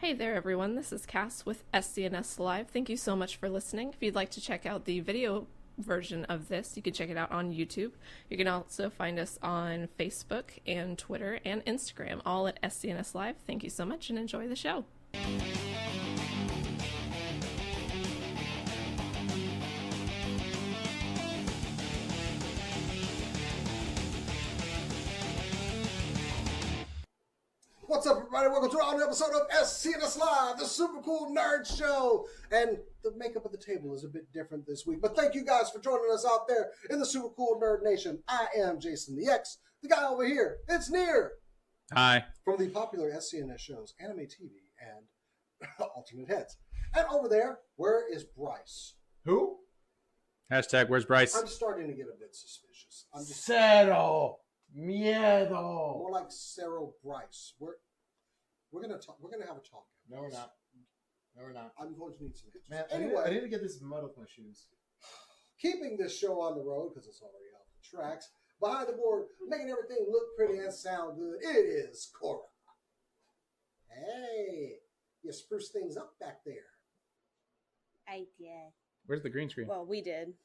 Hey there everyone, this is Cass with SCNS Live. Thank you so much for listening. If you'd like to check out the video version of this, you can check it out on YouTube. You can also find us on Facebook and Twitter and Instagram, all at SCNS Live. Thank you so much and enjoy the show. What's up, everybody? Welcome to another episode of SCNS Live, the super cool nerd show. And the makeup of the table is a bit different this week, but thank you guys for joining us out there in the super cool nerd nation. I am Jason the X. The guy over here, it's Near. Hi. From the popular SCNS shows, Anime TV, and Alternate Heads. And over there, where is Bryce? Who? Hashtag where's Bryce? I'm starting to get a bit suspicious. Cero Miedo. More like Sarah Bryce. We're gonna talk. We're gonna have a talk. No, we're not. No, we're not. I'm going to need some answers. Man, anyway, I need to get this mud off my shoes. Keeping this show on the road because it's already off the tracks. Behind the board, making everything look pretty and sound good. It is Cora. Hey, you spruce things up back there. I did. Where's the green screen? Well, we did.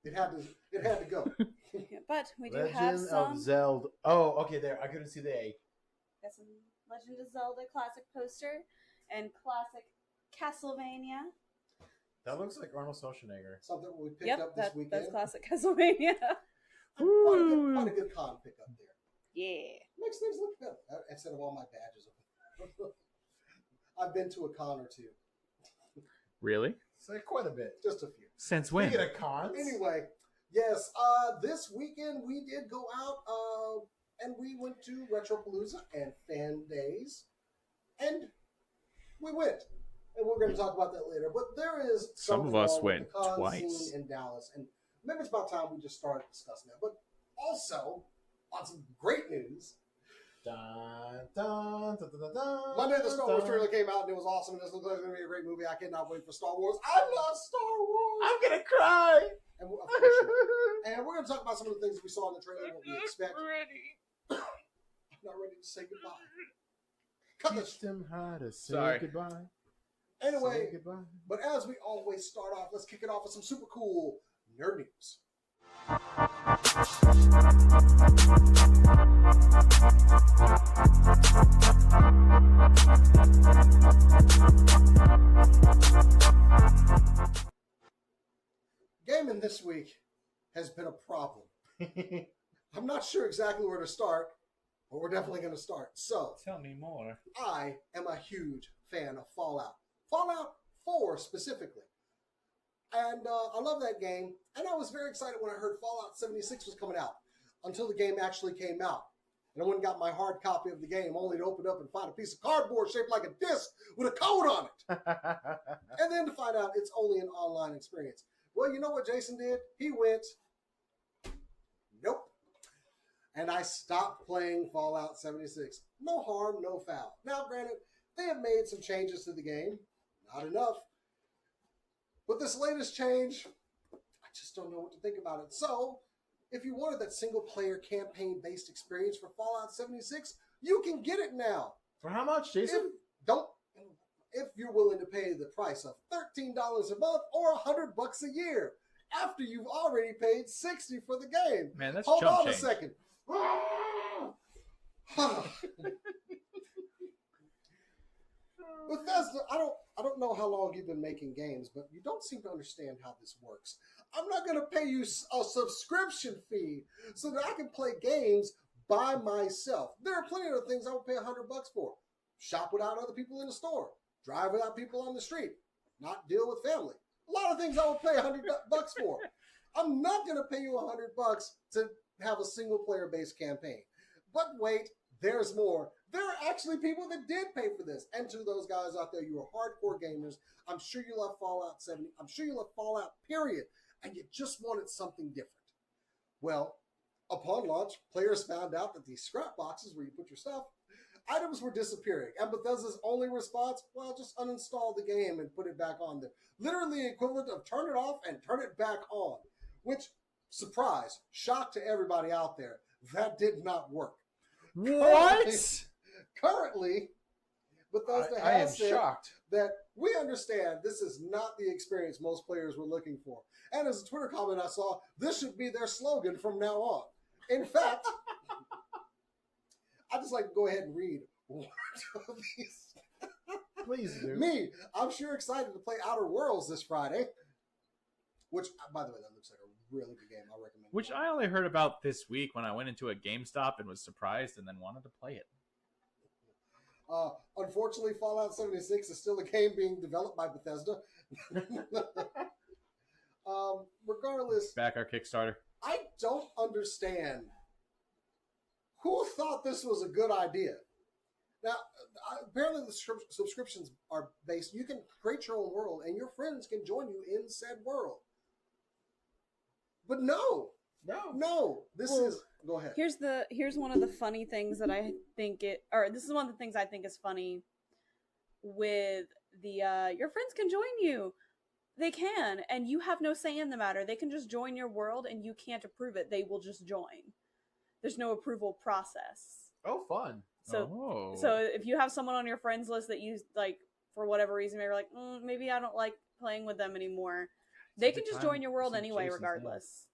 It had to go. But we do Legend have some. of Zelda. Oh, okay, there. I couldn't see the A. Got some Legend of Zelda classic poster and classic Castlevania. That looks like Arnold Schwarzenegger. Something we picked up this weekend. That's classic Castlevania. Quite a good con pick up there. Yeah. Makes things look better instead of all my badges. I've been to a con or two. Really? It's like quite a bit. Just a few. Since when? Speaking of cons. Anyway, yes, this weekend we did go out and we went to Retropalooza and Fan Days. And we went. And we're going to talk about that later. But there is Some of us went the con twice scene in Dallas. And maybe it's about time we just started discussing that. But also, on some great news, Dun, dun, dun, dun, dun, Monday the Star Wars dun. trailer came out and it was awesome. And this looks like it's going to be a great movie. I cannot wait for Star Wars. I love Star Wars. I'm gonna cry. And we're, of course you are. And we're going to talk about some of the things we saw in the trailer, what we expect. I'm not ready to say goodbye. Cut this. Teach them how to say Sorry. goodbye. Anyway, Say goodbye. but as we always start off, let's kick it off with some super cool nerd news. Gaming this week has been a problem. I'm not sure exactly where to start, but we're definitely going to start. So, Tell me more. I am a huge fan of Fallout. Fallout 4 specifically. And I love that game. And I was very excited when I heard Fallout 76 was coming out until the game actually came out. And I went and got my hard copy of the game only to open it up and find a piece of cardboard shaped like a disc with a code on it. And then to find out it's only an online experience. Well, you know what Jason did? He went, nope. And I stopped playing Fallout 76. No harm, no foul. Now, granted, they have made some changes to the game. Not enough. But this latest change, I just don't know what to think about it. So, if you wanted that single-player campaign-based experience for Fallout 76, you can get it now. For how much, Jason? If you're willing to pay the price of $13 a month or $100 a year, after you've already paid $60 for the game. Man, that's Hold chump on change. a second. Bethesda, I don't know how long you've been making games, but you don't seem to understand how this works. I'm not going to pay you a subscription fee so that I can play games by myself. There are plenty of things I would pay $100 for. Shop without other people in the store. Drive without people on the street. Not deal with family. A lot of things I would pay $100 for. I'm not going to pay you $100 to have a single player based campaign. But wait, there's more. There are actually people that did pay for this. And to those guys out there, you are hardcore gamers. I'm sure you love Fallout 70. I'm sure you love Fallout, period. And you just wanted something different. Well, upon launch, players found out that these scrap boxes where you put your stuff, items were disappearing. And Bethesda's only response, well, just uninstall the game and put it back on there. Literally the equivalent of turn it off and turn it back on. Which, surprise, shock to everybody out there, that did not work. What? Currently, Bethesda I am has said shocked. that we understand this is not the experience most players were looking for. And as a Twitter comment I saw, this should be their slogan from now on. In fact, I just like to go ahead and read one of these. Please do. Me, I'm sure excited to play Outer Worlds this Friday. Which, by the way, that looks like a really good game. I recommend it. Which I only heard about this week when I went into a GameStop and was surprised and then wanted to play it. Unfortunately, Fallout 76 is still a game being developed by Bethesda. Regardless, Back our Kickstarter. I don't understand who thought this was a good idea. Now, apparently the subscriptions are based. You can create your own world, and your friends can join you in said world. But no, this is. Go ahead. Here's one of the funny things that I think this is one of the things I think is funny with the your friends can join you. They can, and you have no say in the matter. They can just join your world, and you can't approve it. They will just join. There's no approval process. Oh, fun. So if you have someone on your friends list that you like for whatever reason, maybe you're like, maybe I don't like playing with them anymore. They can just join your world anyway, regardless.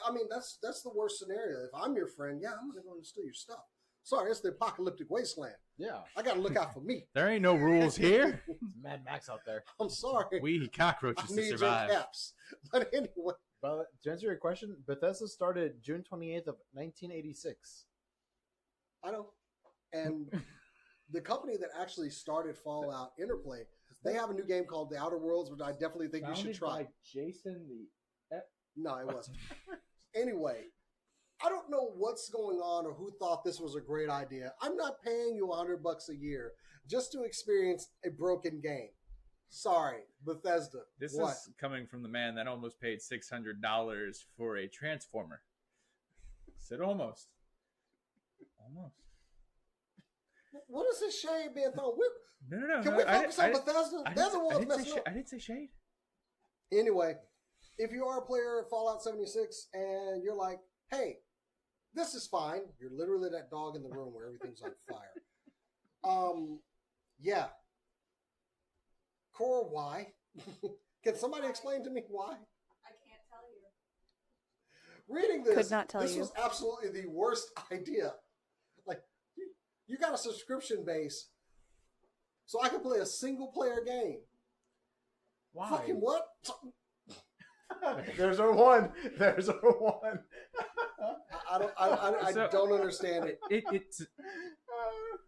I mean, that's the worst scenario. If I'm your friend, yeah, I'm gonna go and steal your stuff. Sorry, it's the apocalyptic wasteland. Yeah. I gotta look out for me. There ain't no rules here. It's Mad Max out there. I'm sorry. We cockroaches I to need survive. your caps. But anyway, But to answer your question, Bethesda started June 28th of 1986. I know. And the company that actually started Fallout Interplay, they have a new game called The Outer Worlds, which I definitely think you should try. By Jason the. No, it wasn't. Anyway, I don't know what's going on or who thought this was a great idea. I'm not paying you $100 a year just to experience a broken game. Sorry, Bethesda. This What? is coming from the man that almost paid $600 for a Transformer. Said almost. Almost. What is this shade being thrown? No. Can we focus on Bethesda? They're the ones messing up. I didn't say shade. Anyway, if you are a player of Fallout 76 and you're like, hey, this is fine. You're literally that dog in the room where everything's on fire. Yeah. Core, why? Can somebody explain to me why? I can't tell you. Reading this, Could not tell this you. was absolutely the worst idea. Like, you got a subscription base, so I can play a single player game. Why? Fucking what? There's our one. There's our one. I don't understand it. It's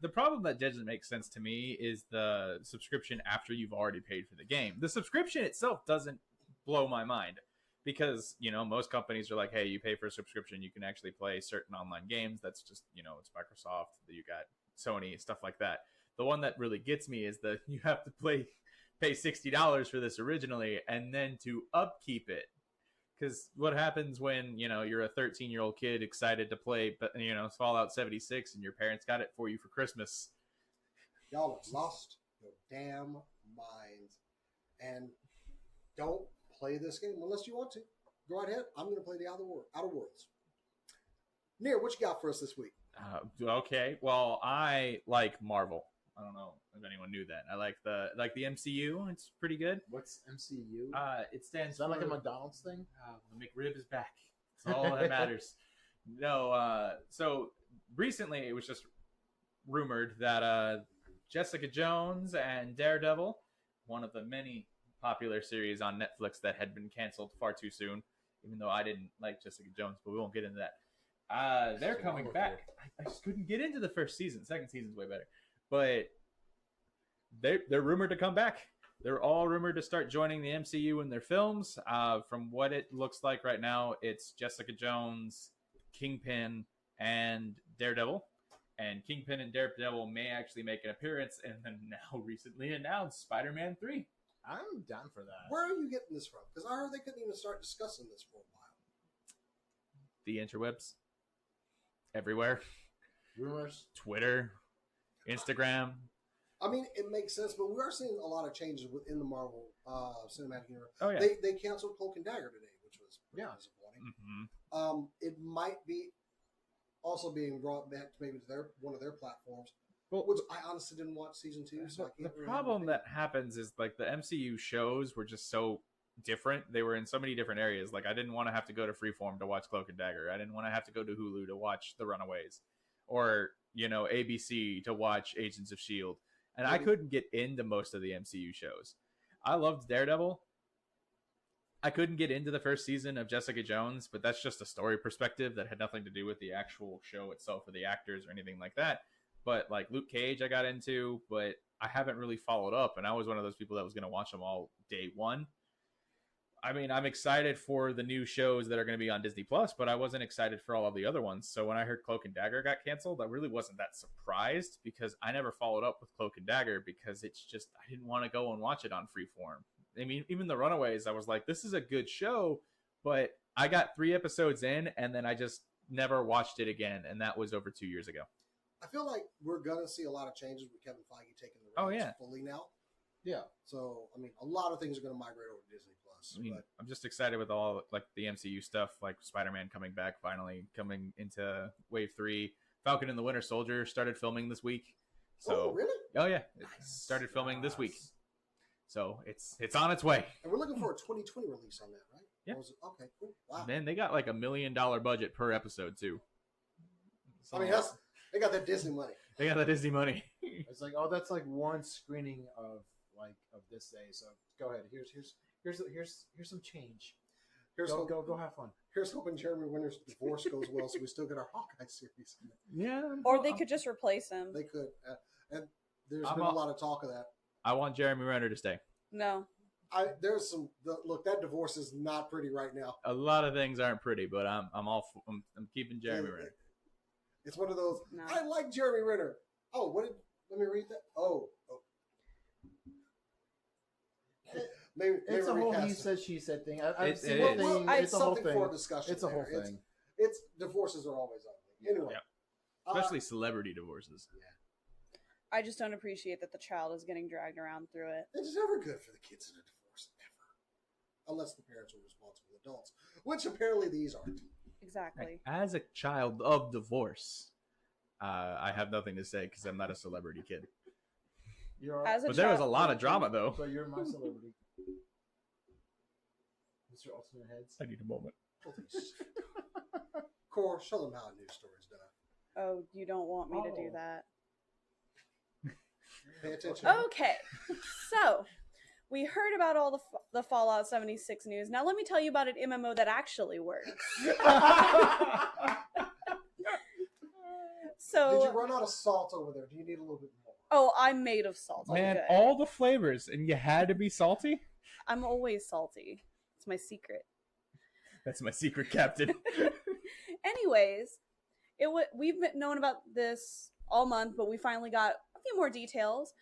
the problem that doesn't make sense to me is the subscription after you've already paid for the game. The subscription itself doesn't blow my mind because, most companies are like, hey, you pay for a subscription, you can actually play certain online games. That's just, it's Microsoft, you got Sony, stuff like that. The one that really gets me is that you have to pay $60 for this originally and then to upkeep it. Because what happens when, you're a 13-year-old kid excited to play, but Fallout 76 and your parents got it for you for Christmas? Y'all have lost your damn minds. And don't play this game unless you want to. Go right ahead. I'm going to play the Outer Worlds. Near, what you got for us this week? Okay. Well, I like Marvel. I don't know if anyone knew that. I like the MCU. It's pretty good. What's MCU? It stands Is that for like a McDonald's thing? the McRib is back. That's all that matters. No. So recently, it was just rumored that Jessica Jones and Daredevil, one of the many popular series on Netflix that had been canceled far too soon, even though I didn't like Jessica Jones, but we won't get into that. They're coming back. I just couldn't get into the first season. Second season's way better. But they're rumored to come back. They're all rumored to start joining the MCU in their films. From what it looks like right now, it's Jessica Jones, Kingpin, and Daredevil. And Kingpin and Daredevil may actually make an appearance in the now recently announced Spider-Man 3. I'm down for that. Where are you getting this from? Because I heard they couldn't even start discussing this for a while. The interwebs. Everywhere. Rumors. Twitter. Instagram. I mean, it makes sense, but we are seeing a lot of changes within the Marvel Cinematic Universe. Oh, yeah. They canceled Cloak and Dagger today, which was pretty disappointing. Mm-hmm. It might be also being brought back maybe to one of their platforms. which I honestly didn't watch season 2, so I The can't. problem that happens is like the MCU shows were just so different. They were in so many different areas. Like I didn't want to have to go to Freeform to watch Cloak and Dagger. I didn't want to have to go to Hulu to watch The Runaways, or ABC to watch Agents of Shield. And I couldn't get into most of the MCU shows. I loved Daredevil. I couldn't get into the first season of Jessica Jones, but that's just a story perspective that had nothing to do with the actual show itself or the actors or anything like that. But like Luke Cage, I got into, but I haven't really followed up. And I was one of those people that was going to watch them all day one. I mean, I'm excited for the new shows that are going to be on Disney Plus, but I wasn't excited for all of the other ones. So when I heard Cloak and Dagger got canceled, I really wasn't that surprised because I never followed up with Cloak and Dagger because it's just, I didn't want to go and watch it on Freeform. I mean, even The Runaways, I was like, this is a good show, but I got 3 episodes in and then I just never watched it again. And that was over 2 years ago. I feel like we're going to see a lot of changes with Kevin Feige taking the reins fully now. Yeah. So, I mean, a lot of things are going to migrate over to Disney Plus. I mean, I'm just excited with all like the MCU stuff, like Spider-Man coming back, finally coming into Wave 3. Falcon and the Winter Soldier started filming this week. So, oh, really? Oh yeah, it started filming this week. So it's on its way. And we're looking for a 2020 release on that, right? Yeah. Okay, cool. Wow. Man, they got like $1 million budget per episode too. So, I mean, they got that Disney money. They got that Disney money. It's like, oh, that's like one screening of this day. So go ahead. Here's some change. Go have fun. Here's hoping Jeremy Renner's divorce goes well, so we still get our Hawkeye series. Yeah. Or they could just replace him. They could, and there's been a lot of talk of that. I want Jeremy Renner to stay. No. There's some look. That divorce is not pretty right now. A lot of things aren't pretty, but I'm keeping Jeremy Renner. It's one of those. No. I like Jeremy Renner. Oh, let me read that. Oh. Maybe it's a whole he said she said thing. I've seen the thing. It's a whole thing. For discussion. It's a whole thing. It's divorces are always ugly. Anyway, Especially celebrity divorces. Yeah. I just don't appreciate that the child is getting dragged around through it. It's never good for the kids in a divorce, ever, unless the parents are responsible adults, which apparently these aren't. Exactly. As a child of divorce, I have nothing to say because I'm not a celebrity kid. But there was a lot of drama, though. But you're my celebrity. Mr. Ultimate Heads. I need a moment. Core, show them how a news story's done. Oh, you don't want me to do that. Pay attention. Okay, so we heard about all the Fallout 76 news. Now let me tell you about an MMO that actually works. So, did you run out of salt over there? Do you need a little bit more? Oh, I'm made of salt. Man, all the flavors, and you had to be salty? I'm always salty. It's my secret. That's my secret, Captain. Anyways, we've known about this all month, but we finally got a few more details.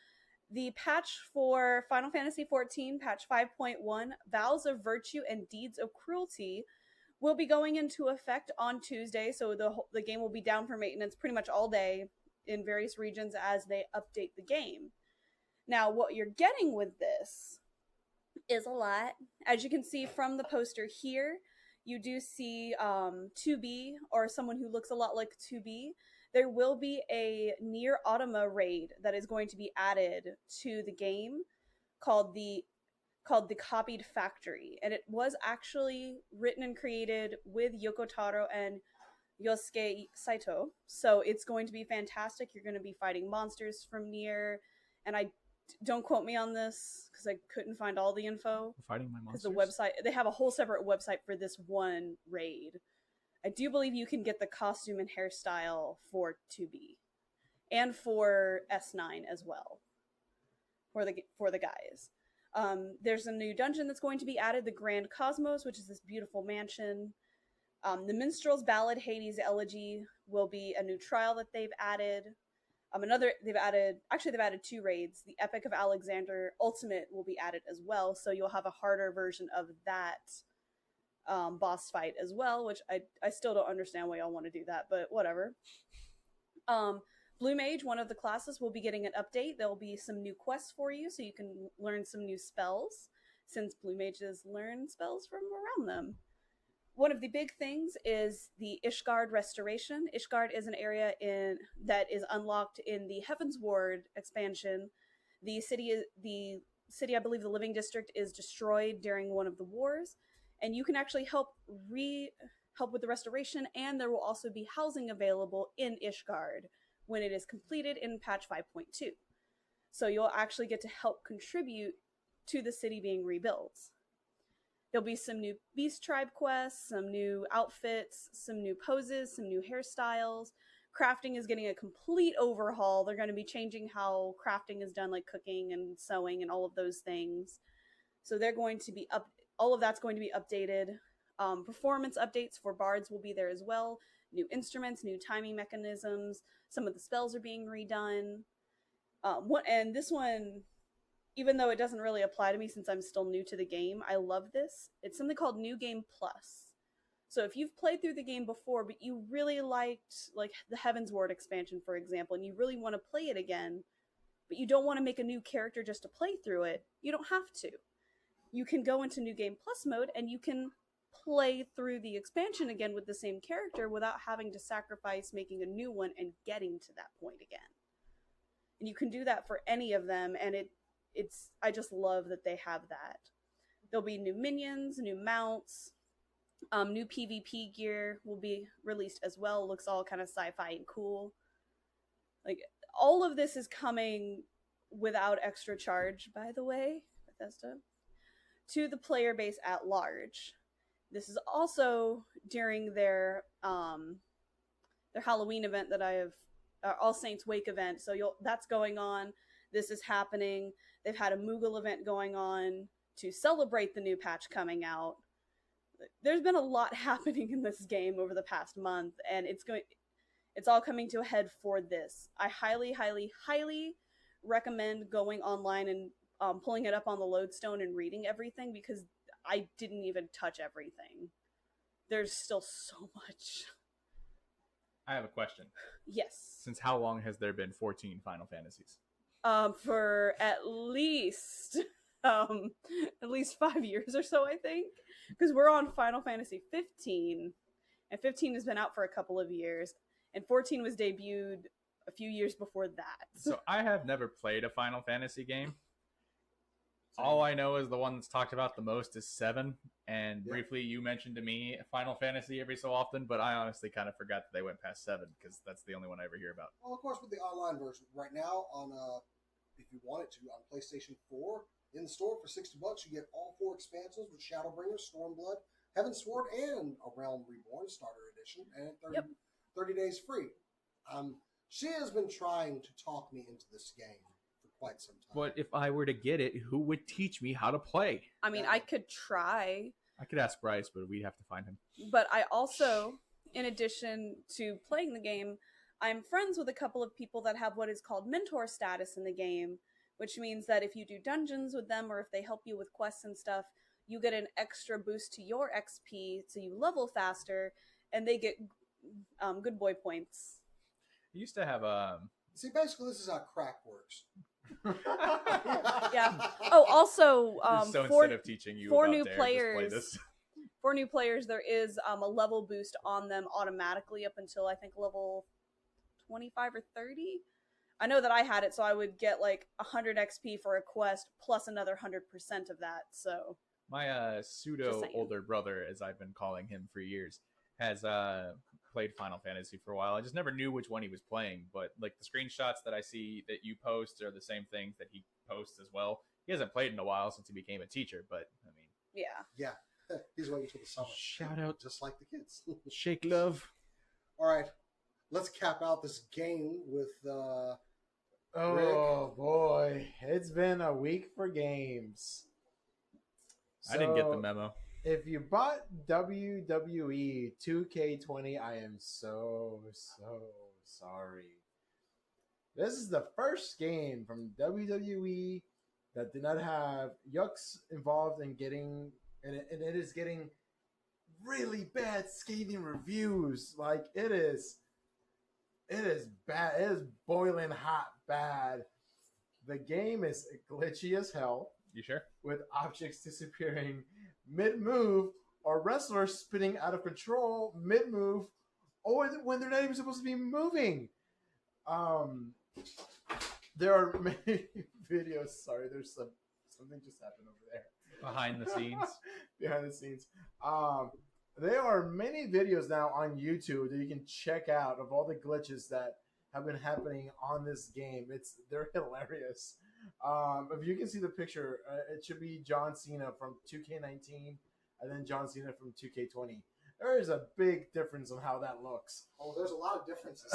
The patch for Final Fantasy XIV, patch 5.1, Vows of Virtue and Deeds of Cruelty, will be going into effect on Tuesday, so the game will be down for maintenance pretty much all day in various regions as they update the game. Now, what you're getting with this is a lot. As you can see from the poster here, you do see 2B, or someone who looks a lot like 2B. There will be a Nier Automata raid that is going to be added to the game called the Copied Factory, and it was actually written and created with Yoko Taro and Yosuke Saito, so it's going to be fantastic. You're going to be fighting monsters from Nier, and don't quote me on this because I couldn't find all the info. Fighting my monsters? Because the website, they have a whole separate website for this one raid. I do believe you can get the costume and hairstyle for 2B and for S9 as well for the guys. There's a new dungeon that's going to be added, the Grand Cosmos, which is this beautiful mansion. The Minstrel's Ballad, Hades Elegy will be a new trial that they've added. They've added 2 raids. The Epic of Alexander Ultimate will be added as well, so you'll have a harder version of that boss fight as well, which I still don't understand why y'all want to do that, but whatever. Blue Mage, one of the classes, will be getting an update. There will be some new quests for you, so you can learn some new spells, since Blue Mages learn spells from around them. one of the big things is the Ishgard restoration. Ishgard is an area that is unlocked in the Heaven's Ward expansion. The city, I believe, the Living District is destroyed during one of the wars, and you can actually help with the restoration. And there will also be housing available in Ishgard when it is completed in patch 5.2. So you'll actually get to help contribute to the city being rebuilt. There'll be some new Beast Tribe quests, some new outfits, some new poses, some new hairstyles. Crafting is getting a complete overhaul. They're going to be changing how crafting is done, like cooking and sewing and all of those things. So they're going to be all of that's going to be updated. Performance updates for bards will be there as well. New instruments, new timing mechanisms. Some of the spells are being redone. And this one, even though it doesn't really apply to me since I'm still new to the game, I love this. It's something called New Game Plus. So if you've played through the game before, but you really liked like the Heaven's Ward expansion, for example, and you really want to play it again, but you don't want to make a new character just to play through it, you don't have to. You can go into New Game Plus mode and you can play through the expansion again with the same character without having to sacrifice making a new one and getting to that point again. And you can do that for any of them, and I just love that they have that. There'll be new minions, new mounts, new PvP gear will be released as well. Looks all kind of sci-fi and cool. Like, all of this is coming without extra charge, by the way, Bethesda, to the player base at large. This is also during their Halloween event that I have, All Saints Wake event. So that's going on. This is happening. They've had a Moogle event going on to celebrate the new patch coming out. There's been a lot happening in this game over the past month, and it's all coming to a head for this. I highly, highly, highly recommend going online and pulling it up on the Lodestone and reading everything, because I didn't even touch everything. There's still so much. I have a question. Yes. Since how long has there been 14 Final Fantasies? For at least 5 years or so, I think. Because we're on Final Fantasy 15, and 15 has been out for a couple of years, and 14 was debuted a few years before that. So I have never played a Final Fantasy game. All I know is the one that's talked about the most is 7, and briefly you mentioned to me Final Fantasy every so often, but I honestly kind of forgot that they went past 7, because that's the only one I ever hear about. Well, of course, with the online version right now on, if you wanted to, on PlayStation 4 in the store for $60, you get all 4 expansions with Shadowbringer, Stormblood, Heaven's Sword, and A Realm Reborn Starter Edition, and 30 days free. She has been trying to talk me into this game for quite some time. But if I were to get it, who would teach me how to play? I mean, I could try. I could ask Bryce, but we'd have to find him. But I also, in addition to playing the game, I'm friends with a couple of people that have what is called mentor status in the game, which means that if you do dungeons with them or if they help you with quests and stuff, you get an extra boost to your XP, so you level faster, and they get good boy points. I used to have See, basically, this is how crack works. Yeah. Oh, also, so instead of teaching you for about new Dare, players, just play this. For new players, there is a level boost on them automatically up until I think level 25 or 30. I know that I had it, so I would get like 100 XP for a quest plus another 100% of that. So my pseudo older brother, as I've been calling him for years, has played Final Fantasy for a while. I just never knew which one he was playing, but like the screenshots that I see that you post are the same things that he posts as well. He hasn't played in a while since he became a teacher, but I mean, yeah, he's waiting till the summer. Shout out, just like the kids. Shake love. All right, let's cap out this game with oh boy, it's been a week for games. I didn't get the memo. If you bought WWE 2K20, I am so sorry. This is the first game from WWE that did not have Yucks involved in getting, and it is getting really bad scathing reviews. Like it is bad. It is boiling hot bad. The game is glitchy as hell. You sure? With objects disappearing mid-move or wrestlers spinning out of control mid-move, or when they're not even supposed to be moving. There are many videos. Sorry, there's something just happened over there. Behind the scenes. Behind the scenes. There are many videos now on YouTube that you can check out of all the glitches that have been happening on this game. They're hilarious. If you can see the picture, it should be John Cena from 2K19 and then John Cena from 2K20. There is a big difference on how that looks. Oh, there's a lot of differences.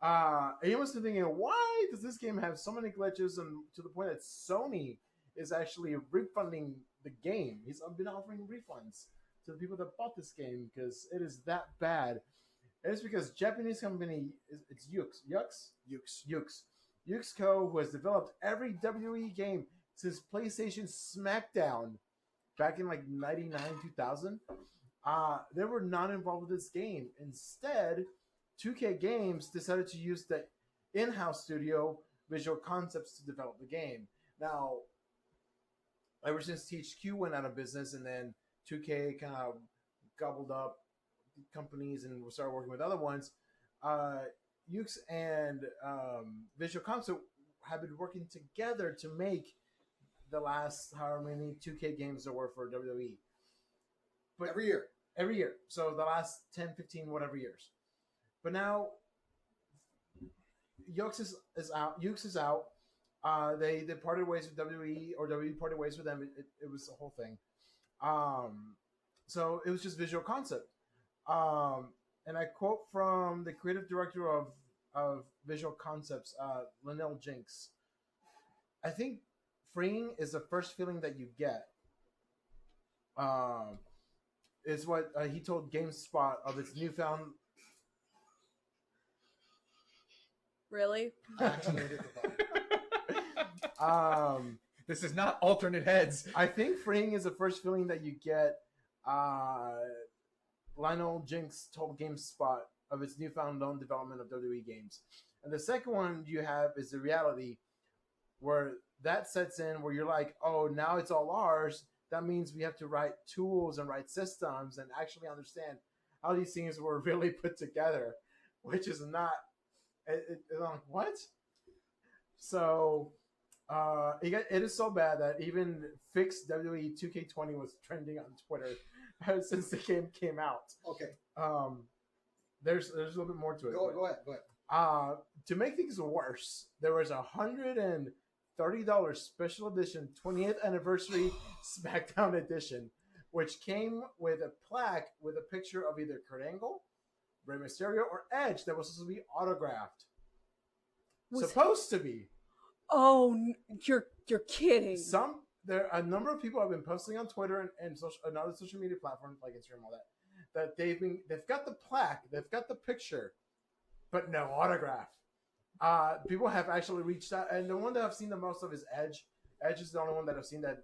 And you must be thinking, why does this game have so many glitches, and to the point that Sony is actually refunding the game? He's been offering refunds to the people that bought this game because it is that bad. And it's because Japanese company, it's Yux Co., who has developed every WWE game since PlayStation SmackDown back in like 99, 2000. They were not involved with this game. Instead, 2K Games decided to use the in-house studio Visual Concepts to develop the game. Now, ever since THQ went out of business and then 2K kind of gobbled up companies and started working with other ones, Yux and Visual Concept have been working together to make the last however many 2K games there were for WWE. But Every year. So the last 10, 15, whatever years. But now Yux is out. They parted ways with WWE, or WWE parted ways with them. It was the whole thing. So it was just Visual Concept. And I quote from the creative director of Visual Concepts, Linnell Jinks. I think freeing is the first feeling that you get. Is what he told GameSpot of its newfound. Really? I actually did the This is not alternate heads. I think freeing is the first feeling that you get. Lionel Jinks told GameSpot of its newfound known development of WWE games. And the second one you have is the reality, where that sets in, where you're like, oh, now it's all ours. That means we have to write tools and write systems and actually understand how these things were really put together, which is not. Like, what? So it is so bad that even fixed WWE 2K20 was trending on Twitter since the game came out. Okay. There's a little bit more to it. Go ahead. To make things worse, there was $130 special edition 20th anniversary SmackDown edition, which came with a plaque with a picture of either Kurt Angle, Rey Mysterio, or Edge that was supposed to be autographed. Supposed to be. Oh, you're kidding. A number of people have been posting on Twitter and other social media platforms like Instagram, all that they've got the plaque, they've got the picture, but no autograph. People have actually reached out, and the one that I've seen the most of is Edge. Edge is the only one that I've seen that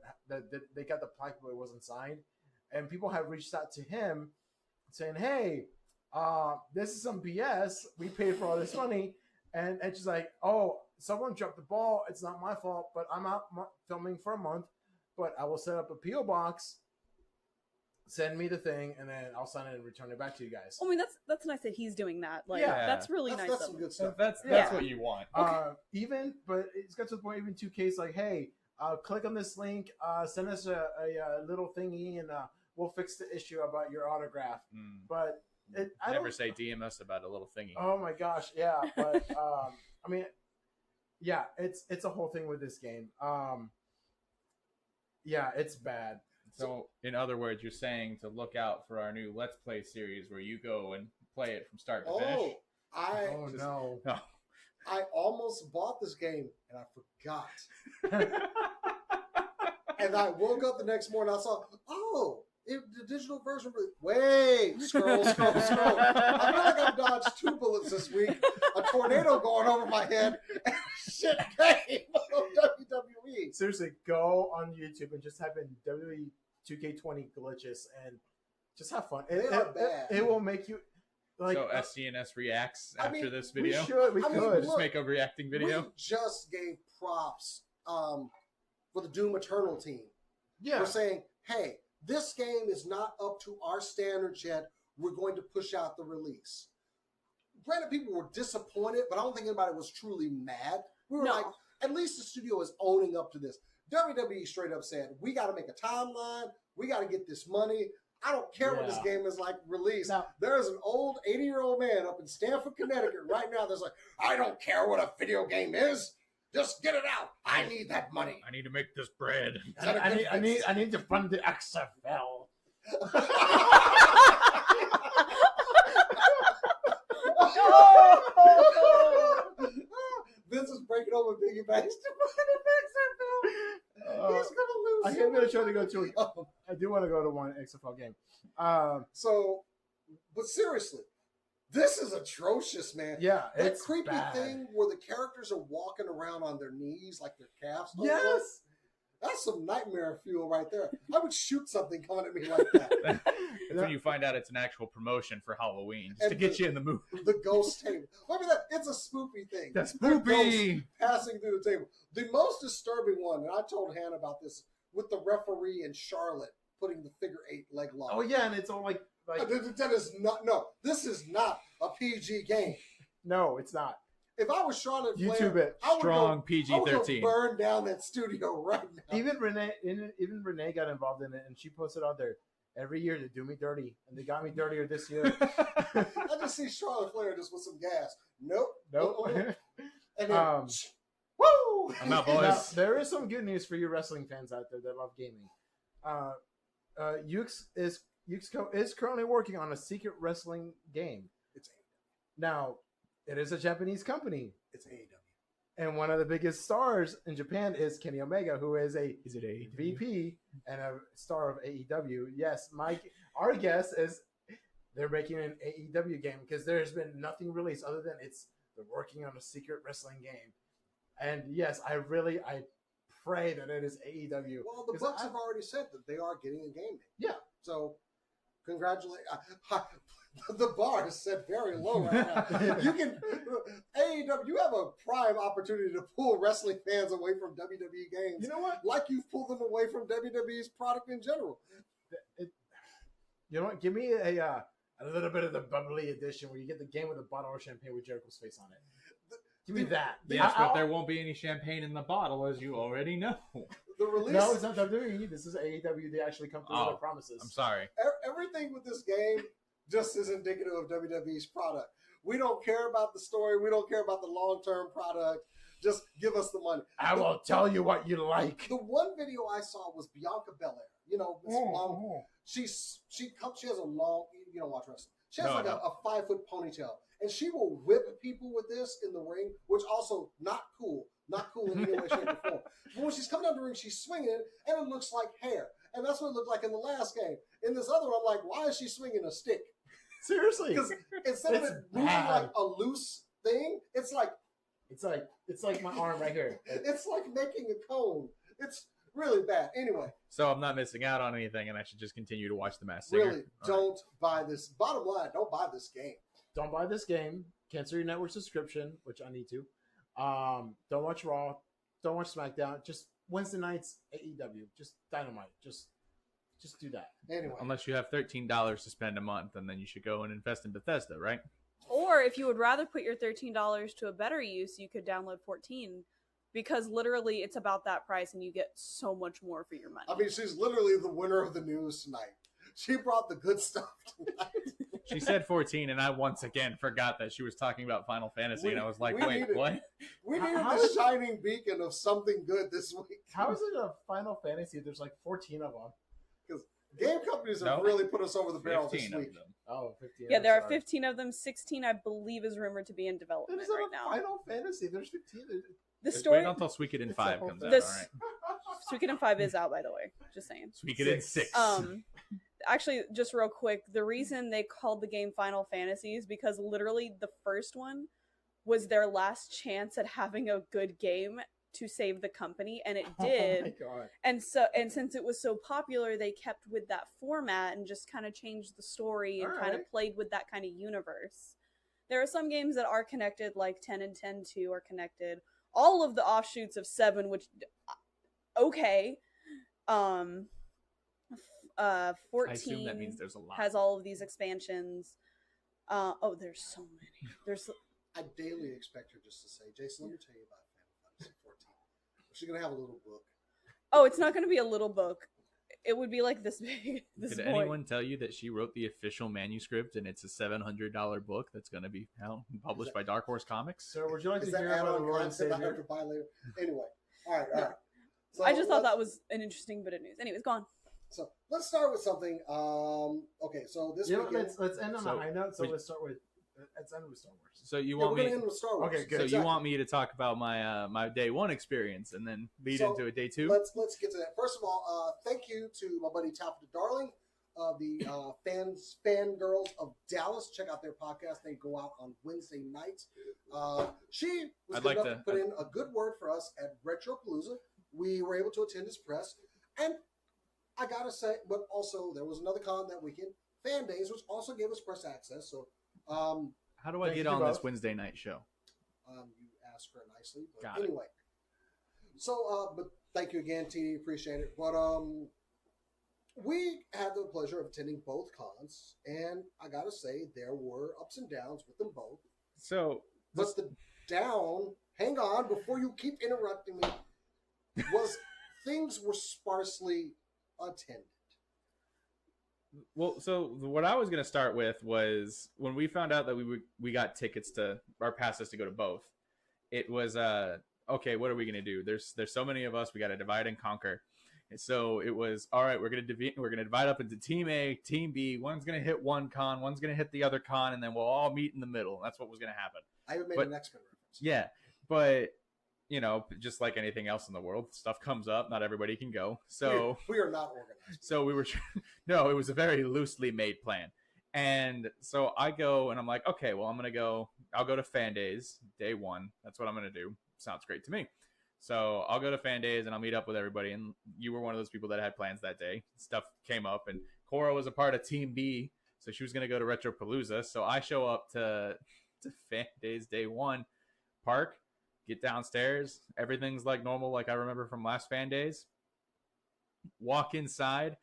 they got the plaque but it wasn't signed, and people have reached out to him saying, "Hey, this is some BS. We paid for all this money," and Edge is like, "Oh, someone dropped the ball. It's not my fault, but I'm out filming for a month, but I will set up a PO box." Send me the thing, and then I'll sign it and return it back to you guys. I mean, that's nice that he's doing that. Like, Yeah. that's really nice. That's of some him. good stuff. That's Yeah. what you want. But it's got to the point, even 2K's like, hey, click on this link, send us a little thingy, and we'll fix the issue about your autograph. But I Never don't say DM us about a little thingy. Oh my gosh, yeah. But I mean, yeah, it's a whole thing with this game. Yeah, it's bad. So, in other words, you're saying to look out for our new Let's Play series where you go and play it from start to finish? No. I almost bought this game and I forgot. And I woke up the next morning. I saw, the digital version. Wait, scroll. I feel like I've dodged 2 bullets this week. A tornado going over my head. And shit game of WWE. Seriously, go on YouTube and just type in WWE 2K20 glitches and just have fun. It will make you like. So SCNS reacts after this video. We could just make a reacting video. We just gave props for the Doom Eternal team. Yeah. We're saying, hey, this game is not up to our standards yet. We're going to push out the release. Granted, people were disappointed, but I don't think anybody was truly mad. We were like, at least the studio is owning up to this. WWE straight up said, we got to make a timeline. We got to get this money. I don't care what this game is like released. Now, there's an old 80-year-old man up in Stamford, Connecticut right now that's like, I don't care what a video game is. Just get it out. I need that money. I need to make this bread. I need to fund the XFL. Vince is breaking over Biggie Bags to find an XFL. He's gonna lose. I'm gonna try to go to. I do want to go to one XFL game. But seriously, this is atrocious, man. Yeah, that it's creepy bad. thing where the characters are walking around on their knees like their calves. Yes, that's some nightmare fuel right there. I would shoot something coming at me like that. That's when you find out it's an actual promotion for Halloween, just to get you in the mood. The ghost table. I mean, it's a spoopy thing. That's spoopy. Passing through the table. The most disturbing one, and I told Hannah about this, with the referee in Charlotte putting the figure 8 leg lock. Oh yeah, and it's all like that is not. No, this is not a PG game. No, it's not. If I was Charlotte Flair, YouTube it. Strong PG-13. Burn down that studio right now. Even Renee got involved in it, and she posted out there every year to do me dirty, and they got me dirtier this year. I just see Charlotte Flair just with some gas. Nope. And then, woo! I'm out, boys. Now, there is some good news for you wrestling fans out there that love gaming. Yuxco is currently working on a secret wrestling game. It's AEW. Now, it is a Japanese company. It's AEW. And one of the biggest stars in Japan is Kenny Omega, who is a VP and a star of AEW. Yes, our guess is they're making an AEW game because there's been nothing released other than they're working on a secret wrestling game. And yes, I pray that it is AEW. Well, the Bucks have already said that they are getting a game made. Yeah. So, congratulations. The bar is set very low right now. You can AEW. You have a prime opportunity to pull wrestling fans away from WWE games. You know what? Like you've pulled them away from WWE's product in general. You know what? Give me a little bit of the bubbly edition where you get the game with a bottle of champagne with Jericho's face on it. Give me that. Yes, but there won't be any champagne in the bottle, as you already know. The release. No, it's not WWE. This is AEW. They actually come through with their promises. I'm sorry. Everything with this game just is indicative of WWE's product. We don't care about the story. We don't care about the long-term product. Just give us the money. I will tell you what you like. The one video I saw was Bianca Belair. You know, this long. She has a long. You don't watch wrestling. She has a 5-foot ponytail, and she will whip people with this in the ring, which also not cool in any way, shape, or form. But when she's coming down the ring, she's swinging it, and it looks like hair, and that's what it looked like in the last game. In this other one, I'm like, why is she swinging a stick? Seriously, because instead of it moving like a loose thing, it's like my arm right here. It's like making a cone. It's really bad. Anyway, so I'm not missing out on anything, and I should just continue to watch The Masked Singer. Really, don't buy this. Bottom line, don't buy this game. Don't buy this game. Cancel your network subscription, which I need to. Don't watch Raw. Don't watch SmackDown. Just Wednesday nights AEW. Just Dynamite. Just do that. Anyway, unless you have $13 to spend a month, and then you should go and invest in Bethesda, right? Or if you would rather put your $13 to a better use, you could download 14. Because literally, it's about that price, and you get so much more for your money. I mean, she's literally the winner of the news tonight. She brought the good stuff tonight. She said 14, and I once again forgot that she was talking about Final Fantasy, and I was like, wait, what? We needed the shining beacon of something good this week. How is it a Final Fantasy? There's like 14 of them. Because game companies have really put us over the barrel this week. Oh, 15. Yeah, there are 15 of them. 16, I believe, is rumored to be in development right now. Final Fantasy. There's 15. The story. Wait until Suikoden 5 comes out. All right. Suikoden 5 is out, by the way. Just saying. Suikoden 6. Actually, just real quick, the reason they called the game Final Fantasy is because literally the first one was their last chance at having a good game to save the company, and it did. Oh my God. And since it was so popular, they kept with that format and just kind of changed the story and kind of played with that kind of universe. There are some games that are connected, like 10 and 10-2 are connected. All of the offshoots of 7, which I assume that 14 means there's a lot. has all of these expansions. Oh, there's so many. There's I daily expect her just to say, Jason, let me tell you about Final Fantasy 14. She's going to have a little book. oh, it's not going to be a little book. It would be like this big. This Did boy. anyone tell you that she wrote the official manuscript and it's a $700 book that's going to be published by Dark Horse Comics? So would you like Is to that hear about the add-on Lord and content I have to Savior? buy later? Anyway, all right. No. So I just thought let's- that was an interesting bit of news. Anyways, go on. So let's start with something. Okay, so this You know, weekend. let's end on So, a high note. So would- let's end with Star Wars. So you Yeah, want we're going to me? end with Star Wars. Okay, good. So Exactly. you want me to talk about my my day one experience and then lead So, into a day two? Let's get to that. First of all, thank you to my buddy Taffeta Darling, the fangirls of Dallas. Check out their podcast. They go out on Wednesday nights. She was I'd good like enough to to- put in a good word for us at Retropalooza. We were able to attend his press, and I gotta say, but also there was another con that weekend, Fan Days, which also gave us press access. So, How do I Thank get you on this both. Wednesday night show? you asked her nicely, but Got it. anyway. So, but thank you again, TD. Appreciate it. But we had the pleasure of attending both cons, and I gotta say there were ups and downs with them both. So But the down, hang on, before you keep interrupting me, was things were sparsely attended. Well, so what I was going to start with was when we found out that we got tickets to our passes to go to both. It was okay. What are we going to do? There's so many of us. We got to divide and conquer. And so it was all right. We're going to divide up into Team A, Team B. One's going to hit one con, one's going to hit the other con, and then we'll all meet in the middle. That's what was going to happen. I even made But- an X-Men reference. Yeah, but you know, just like anything else in the world, stuff comes up. Not everybody can go. So. we are not organized. So we were, no, it was a very loosely made plan. And so I go and I'm like, okay, well, I'll go to Fan Days, day one. That's what I'm going to do. Sounds great to me. So I'll go to Fan Days and I'll meet up with everybody. And you were one of those people that had plans that day. Stuff came up and Cora was a part of Team B. So she was going to go to Retropalooza. So I show up to Fan Days, day one, park, get downstairs. Everything's like normal, like I remember from last Fan Days. Walk inside.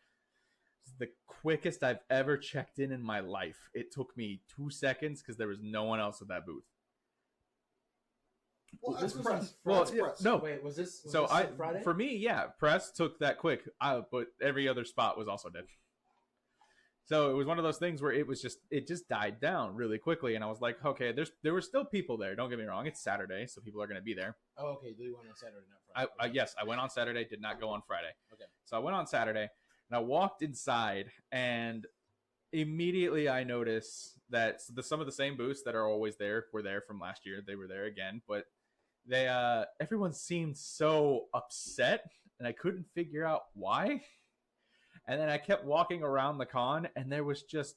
It's the quickest I've ever checked in my life. It took me 2 seconds because there was no one else at that booth. Well, This that's was press. Well, That's yeah, press. no. Wait, was this Friday? For me, yeah, press took that quick. But every other spot was also dead. So it was one of those things where it just died down really quickly, and I was like, okay, there were still people there. Don't get me wrong, it's Saturday, so people are going to be there. Oh, okay. Do you want on Saturday, not Friday? Yes, I went on Saturday, did not go on Friday. Okay. So I went on Saturday, and I walked inside, and immediately I noticed that some of the same booths that are always there were there from last year. They were there again, but they everyone seemed so upset, and I couldn't figure out why. And then I kept walking around the con, and there was just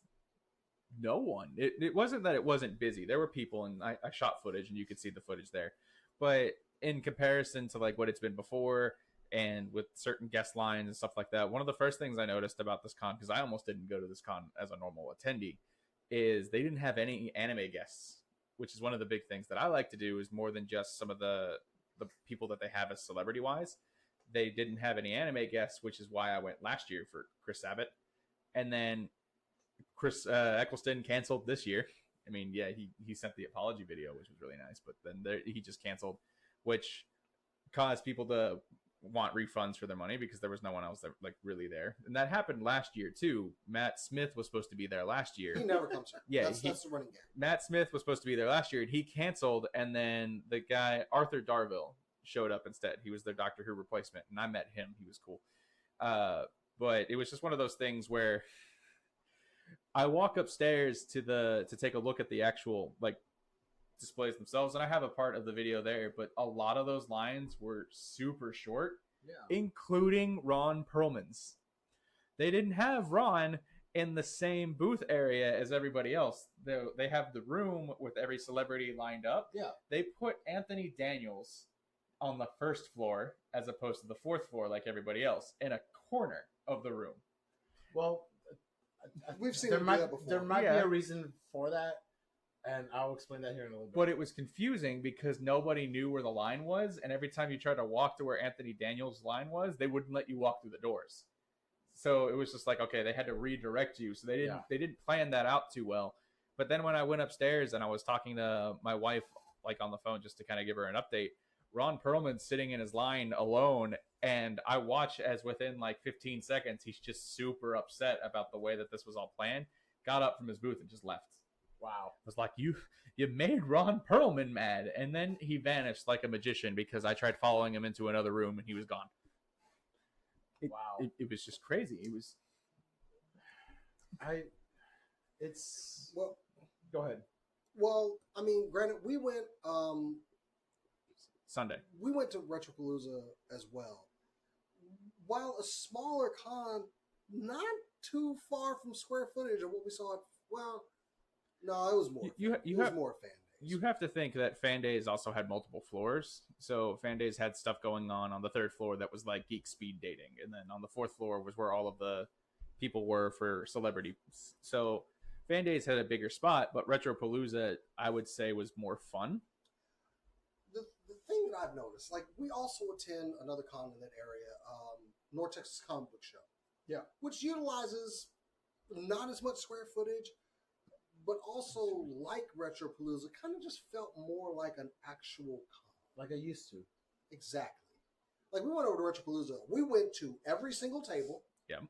no one. It wasn't that it wasn't busy. There were people, and I shot footage, and you could see the footage there. But in comparison to like what it's been before, and with certain guest lines and stuff like that, one of the first things I noticed about this con, because I almost didn't go to this con as a normal attendee, is they didn't have any anime guests, which is one of the big things that I like to do, is more than just some of the people that they have as celebrity-wise. They didn't have any anime guests, which is why I went last year for Chris Sabat. And then Chris Eccleston canceled this year. I mean, yeah, he sent the apology video, which was really nice, but then he just canceled, which caused people to want refunds for their money because there was no one else that like really there. And that happened last year too. Matt Smith was supposed to be there last year. He never comes here. Yeah, that's the running gag. Matt Smith was supposed to be there last year, and he canceled. And then the guy Arthur Darville showed up instead. He was their Doctor Who replacement, and I met him. He was cool. But it was just one of those things where I walk upstairs to take a look at the actual like displays themselves, and I have a part of the video there. But a lot of those lines were super short, Yeah. including Ron Perlman's. They didn't have Ron in the same booth area as everybody else. They have the room with every celebrity lined up. Yeah. They put Anthony Daniels on the first floor as opposed to the fourth floor like everybody else in a corner of the room. Well, We've seen there him do might that before. there might Yeah. be a reason for that, and I'll explain that here in a little bit. But it was confusing because nobody knew where the line was, and every time you tried to walk to where Anthony Daniels' line was, they wouldn't let you walk through the doors. So it was just like, okay, they had to redirect you. So they didn't plan that out too well. But then when I went upstairs and I was talking to my wife, like on the phone, just to kind of give her an update, Ron Perlman's sitting in his line alone. And I watch as within like 15 seconds, he's just super upset about the way that this was all planned, got up from his booth and just left. Wow. It was like, you made Ron Perlman mad. And then he vanished like a magician because I tried following him into another room and he was gone. Wow. It was just crazy. It was. Well, Go ahead. well, I mean, granted, we went Sunday. we went to Retropalooza as well. While a smaller con, not too far from square footage of what we saw at, well, no, it was more. It was more fan days. You have to think that Fan Days also had multiple floors. So Fan Days had stuff going on the third floor that was like geek speed dating. And then on the fourth floor was where all of the people were for celebrities. So Fan Days had a bigger spot, but Retropalooza, I would say, was more fun. The thing that I've noticed, like, we also attend another con in that area, North Texas Comic Book Show. Yeah. Which utilizes not as much square footage, but also, like Retropalooza, kind of just felt more like an actual con. Like I used to. Exactly. Like, we went over to Retropalooza. We went to every single table. Yeah. We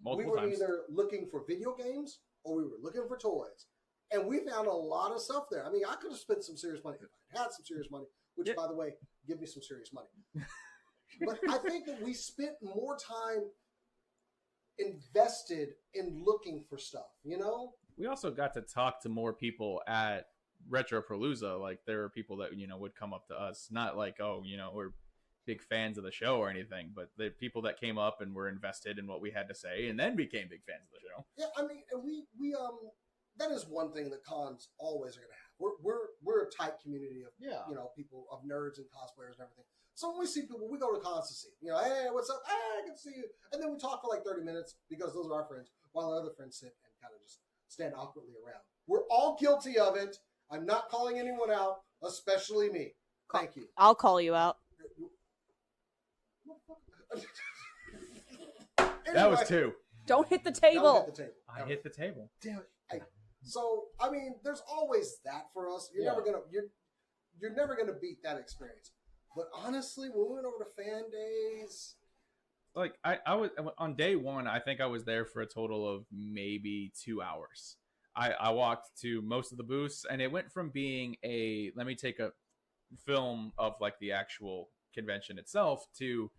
Multiple were times. either looking for video games or we were looking for toys. And we found a lot of stuff there. I mean, I could have spent some serious money if I had some serious money, which, Yeah. by the way, give me some serious money. But I think that we spent more time invested in looking for stuff, you know? We also got to talk to more people at Retropalooza. Like, there were people that, would come up to us. Not like, oh, we're big fans of the show or anything, but the people that came up and were invested in what we had to say and then became big fans of the show. Yeah, I mean, and we that is one thing that cons always are going to have. We're a tight community of people, of nerds and cosplayers and everything. So when we see people, we go to cons to see. Hey, what's up? Hey, I can see you. And then we talk for like 30 minutes because those are our friends, while our other friends sit and kind of just stand awkwardly around. We're all guilty of it. I'm not calling anyone out, especially me. Thank you. I'll call you out. That was two. Don't hit the Don't table. hit the table. I hit the table. Damn it. So I mean, there's always that for us. You're never gonna beat that experience. But honestly, when we went over to Fan Days, Like, I was on day one, I think I was there for a total of maybe 2 hours. I walked to most of the booths, and it went from being let me take a film of like the actual convention itself to,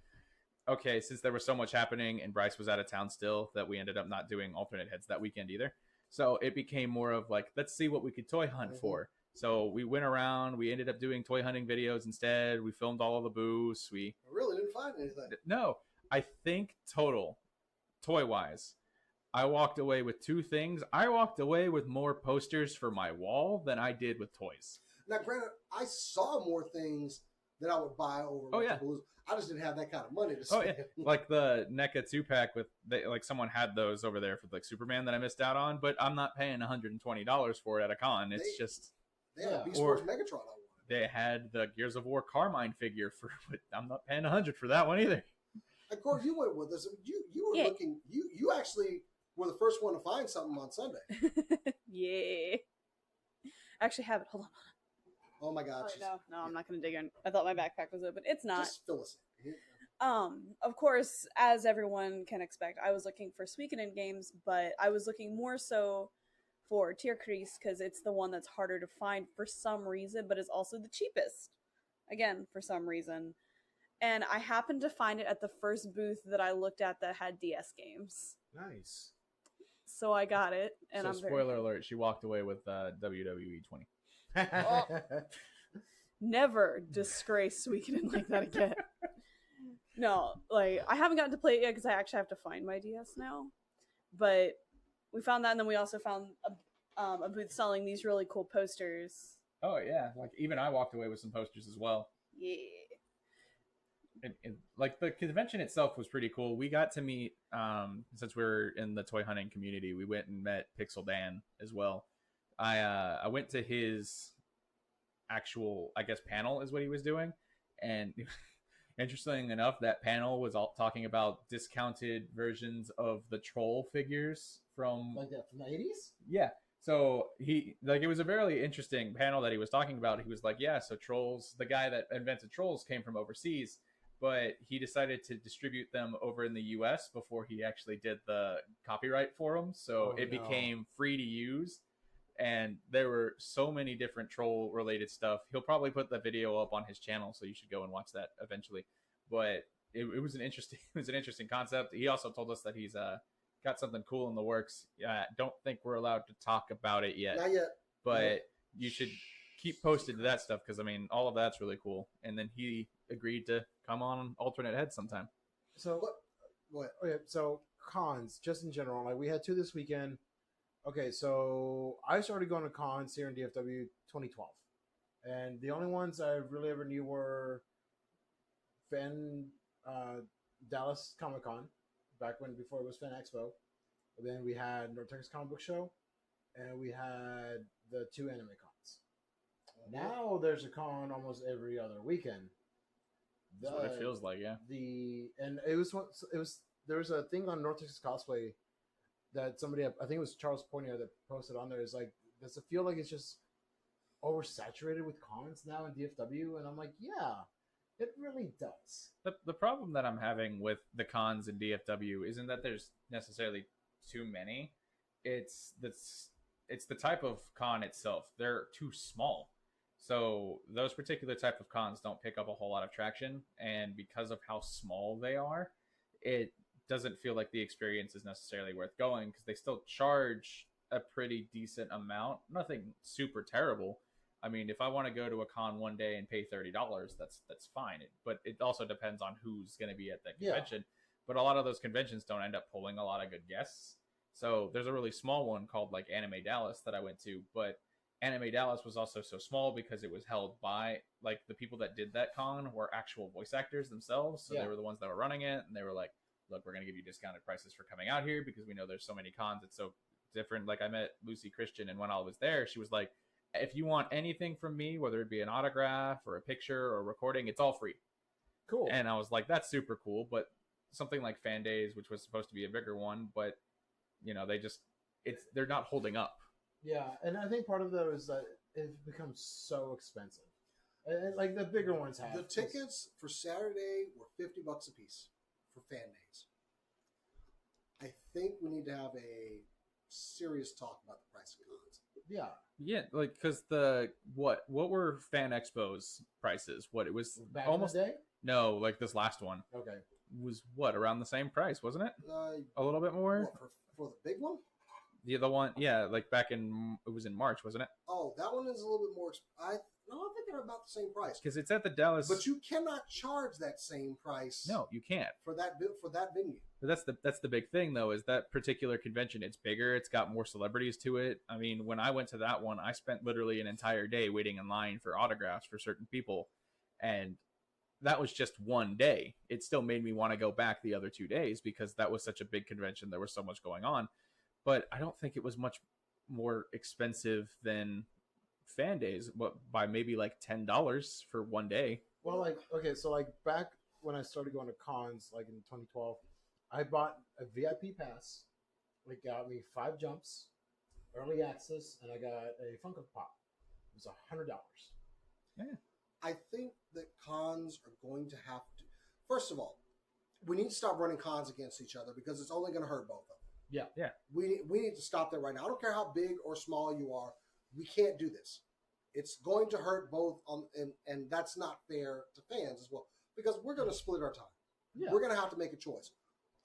okay, since there was so much happening and Bryce was out of town still, that we ended up not doing alternate heads that weekend either. So it became more of like, let's see what we could toy hunt for. So we went around, we ended up doing toy hunting videos instead. We filmed all of the booths. I really didn't find anything. No, I think total, toy-wise, I walked away with two things. I walked away with more posters for my wall than I did with toys. Now, granted, I saw more things that I would buy over Retropalooza. I just didn't have that kind of money to spend. Like the NECA 2-pack with, like someone had those over there for like Superman that I missed out on, but I'm not paying $120 for it at a con. It's just... They had a Beast Wars Megatron I wanted. They had the Gears of War Carmine figure for, but I'm not paying $100 for that one either. Of course, you went with us. You were looking. You actually were the first one to find something on Sunday. Yeah. I actually have it. Hold on. Oh my God! Oh, no, I'm not going to dig in. I thought my backpack was open. It's not. Just fill us in. Of course, as everyone can expect, I was looking for Suikoden games, but I was looking more so for Tierkreis because it's the one that's harder to find for some reason, but it's also the cheapest. Again, for some reason. And I happened to find it at the first booth that I looked at that had DS games. Nice. So I got it. And So I'm spoiler alert, she walked away with WWE 20. Never disgrace Suikoden like that again. No, like, I haven't gotten to play it yet because I actually have to find my DS now. But we found that, and then we also found a booth selling these really cool posters. Oh, yeah. Like, even I walked away with some posters as well. Yeah. And like, the convention itself was pretty cool. We got to meet, since we're in the toy hunting community, we went and met Pixel Dan as well. I went to his actual, I guess, panel is what he was doing. And Interesting enough, that panel was all talking about discounted versions of the troll figures from Like that from the 80s? yeah. So he like it was a very interesting panel that he was talking about. He was like, yeah, so trolls, the guy that invented trolls came from overseas, but he decided to distribute them over in the US before he actually did the copyright for them. So it became free to use. And there were so many different troll related stuff. He'll probably put the video up on his channel, so you should go and watch that eventually. But it was an interesting concept. He also told us that he's got something cool in the works. Don't think we're allowed to talk about it yet. Not yet. But you should keep posted to that stuff because I mean all of that's really cool. And then he agreed to come on alternate head sometime. So What? okay, so cons just in general. Like we had 2 this weekend. Okay, so I started going to cons here in DFW 2012, and the only ones I really ever knew were Dallas Comic Con, back when before it was Fan Expo. And then we had North Texas Comic Book Show, and we had the 2 anime cons. Now there's a con almost every other weekend. That's what it feels like, yeah. There was a thing on North Texas Cosplay that somebody, I think it was Charles Poinier that posted on there, is like, does it feel like it's just oversaturated with cons now in DFW? And I'm like, yeah, it really does. The problem that I'm having with the cons in DFW isn't that there's necessarily too many. It's the type of con itself. They're too small. So those particular type of cons don't pick up a whole lot of traction. And because of how small they are, it doesn't feel like the experience is necessarily worth going because they still charge a pretty decent amount. Nothing super terrible. I mean, if I want to go to a con one day and pay $30, that's fine. But it also depends on who's going to be at that convention. Yeah. But a lot of those conventions don't end up pulling a lot of good guests. So there's a really small one called like Anime Dallas that I went to, but Anime Dallas was also so small because it was held by like the people that did that con were actual voice actors themselves. So they were the ones that were running it, and they were like, look, we're going to give you discounted prices for coming out here because we know there's so many cons. It's so different. Like I met Lucy Christian, and when I was there, she was like, if you want anything from me, whether it be an autograph or a picture or a recording, it's all free. Cool. And I was like, that's super cool. But something like Fan Days, which was supposed to be a bigger one, but you know, they're not holding up. Yeah. And I think part of that is that it becomes so expensive. And like the bigger ones have. The tickets for Saturday were $50 a piece for Fan Days. I think we need to have a serious talk about the price of cons. Yeah. Yeah, like because what were Fan Expo's prices? What it was Back almost in the day? No, like this last one. Okay. Was what around the same price, wasn't it? A little bit more. What, for the big one? The other one, yeah, like back in it was in March, wasn't it? Oh, that one is a little bit more. I think they're about the same price. Because it's at the Dallas. But you cannot charge that same price. No, you can't for that venue. But that's the big thing though, is that particular convention. It's bigger. It's got more celebrities to it. I mean, when I went to that one, I spent literally an entire day waiting in line for autographs for certain people, and that was just one day. It still made me want to go back the other 2 days because that was such a big convention. There was so much going on. But I don't think it was much more expensive than Fan Days, but by maybe like $10 for one day. Well, like, okay, so like back when I started going to cons, like in 2012, I bought a VIP pass. It got me 5 jumps, early access, and I got a Funko Pop. It was $100. Yeah. I think that cons are going to have to. First of all, we need to stop running cons against each other because it's only going to hurt both of them. Yeah. Yeah. We need to stop that right now. I don't care how big or small you are. We can't do this. It's going to hurt both, and that's not fair to fans as well because we're going to split our time. Yeah. We're going to have to make a choice.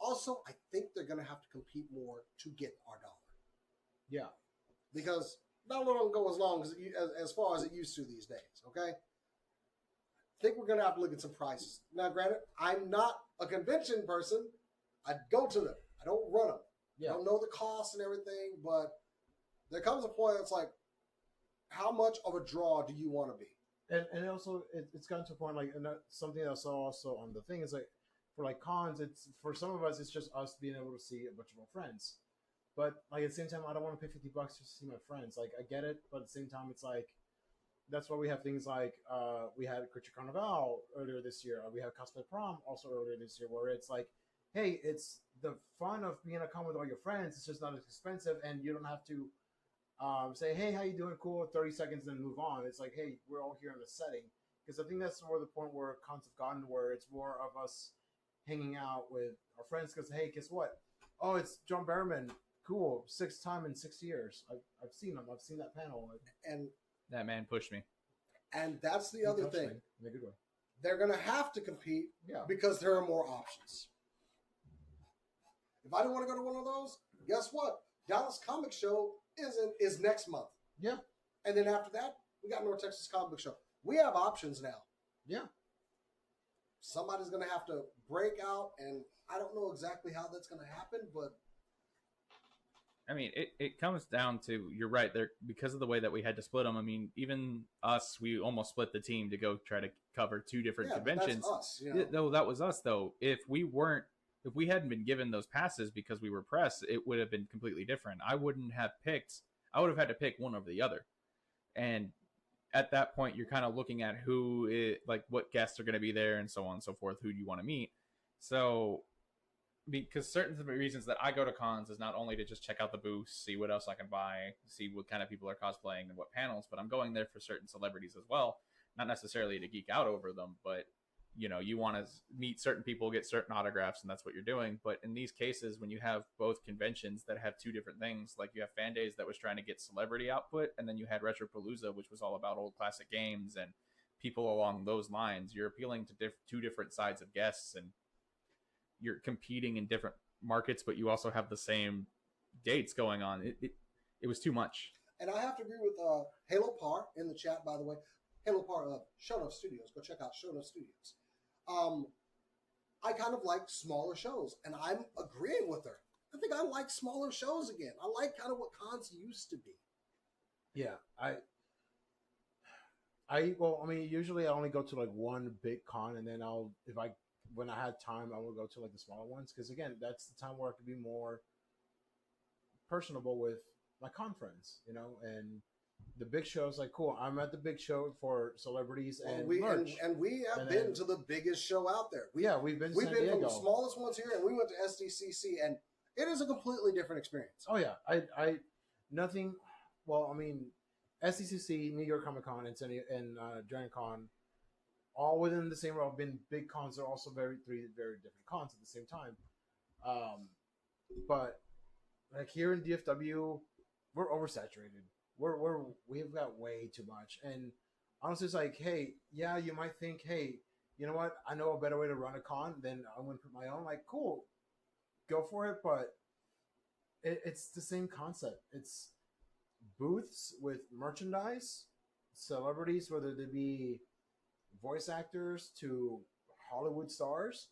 Also, I think they're going to have to compete more to get our dollar. Yeah. Because dollar don't go as far as it used to these days, okay? I think we're going to have to look at some prices. Now, granted, I'm not a convention person. I go to them. I don't run them. Yeah. I don't know the costs and everything, but there comes a point it's like, how much of a draw do you want to be? And also, it's gotten to a point, like, and something I saw also on the thing is like, for like cons, it's for some of us, it's just us being able to see a bunch of our friends. But like at the same time, I don't want to pay $50 just to see my friends. Like I get it, but at the same time, it's like that's why we have things like we had Creature Carnival earlier this year. We have Cosplay Prom also earlier this year, where it's like, hey, it's the fun of being at a con with all your friends. It's just not as expensive, and you don't have to say, hey, how you doing? Cool, 30 seconds, then move on. It's like, hey, we're all here in the setting. Because I think that's more the point where cons have gotten, where it's more of us hanging out with our friends. Because, hey, guess what? Oh, it's John Barrowman. Cool, 6th time in 6 years. I've seen him. I've seen that panel. And That man pushed me. and that's the other thing. In a good way. They're going to have to compete Yeah. because there are more options. If I don't want to go to one of those, guess what? Dallas Comic Show is next month. Yeah. And then after that, we got North Texas Comic Book Show. We have options now. Yeah. Somebody's going to have to break out, and I don't know exactly how that's going to happen, but I mean, it comes down to, you're right, there, because of the way that we had to split them. I mean, even us, we almost split the team to go try to cover 2 different conventions. That's us, you know? No, that was us though. If we hadn't been given those passes because we were press, it would have been completely different. I would have had to pick one over the other. And at that point, you're kind of looking at what guests are going to be there and so on and so forth, who do you want to meet. So, because certain reasons that I go to cons is not only to just check out the booths, see what else I can buy, see what kind of people are cosplaying and what panels, but I'm going there for certain celebrities as well. Not necessarily to geek out over them, but you want to meet certain people, get certain autographs, and that's what you're doing. But in these cases, when you have both conventions that have 2 different things, like you have Fan Days that was trying to get celebrity output, and then you had Retropalooza, which was all about old classic games and people along those lines, you're appealing to 2 different sides of guests, and you're competing in different markets, but you also have the same dates going on. It was too much. And I have to agree with Halo Par in the chat, by the way. Halo Par of Show Enough Studios. Go check out Show Enough Studios. I kind of like smaller shows, and I'm agreeing with her. I think I like smaller shows again. I like kind of what cons used to be. Yeah, usually I only go to like one big con, and then when I had time, I will go to like the smaller ones, because again, that's the time where I can be more personable with my con friends, and the big shows, like, cool, I'm at the big show for celebrities and merch. And we have been to the biggest show out there. We've been San Diego. from the smallest ones here, and we went to SDCC, and it is a completely different experience. Oh yeah, SDCC, New York Comic Con, and Giant Con, all within the same row, have been big cons. They're also 3 very different cons at the same time. But like here in DFW, we're oversaturated. We've got way too much. And honestly, it's like, hey, yeah, you might think, hey, you know what? I know a better way to run a con than I'm going to put my own. Like, cool, go for it. But it's the same concept. It's booths with merchandise, celebrities, whether they be voice actors to Hollywood stars.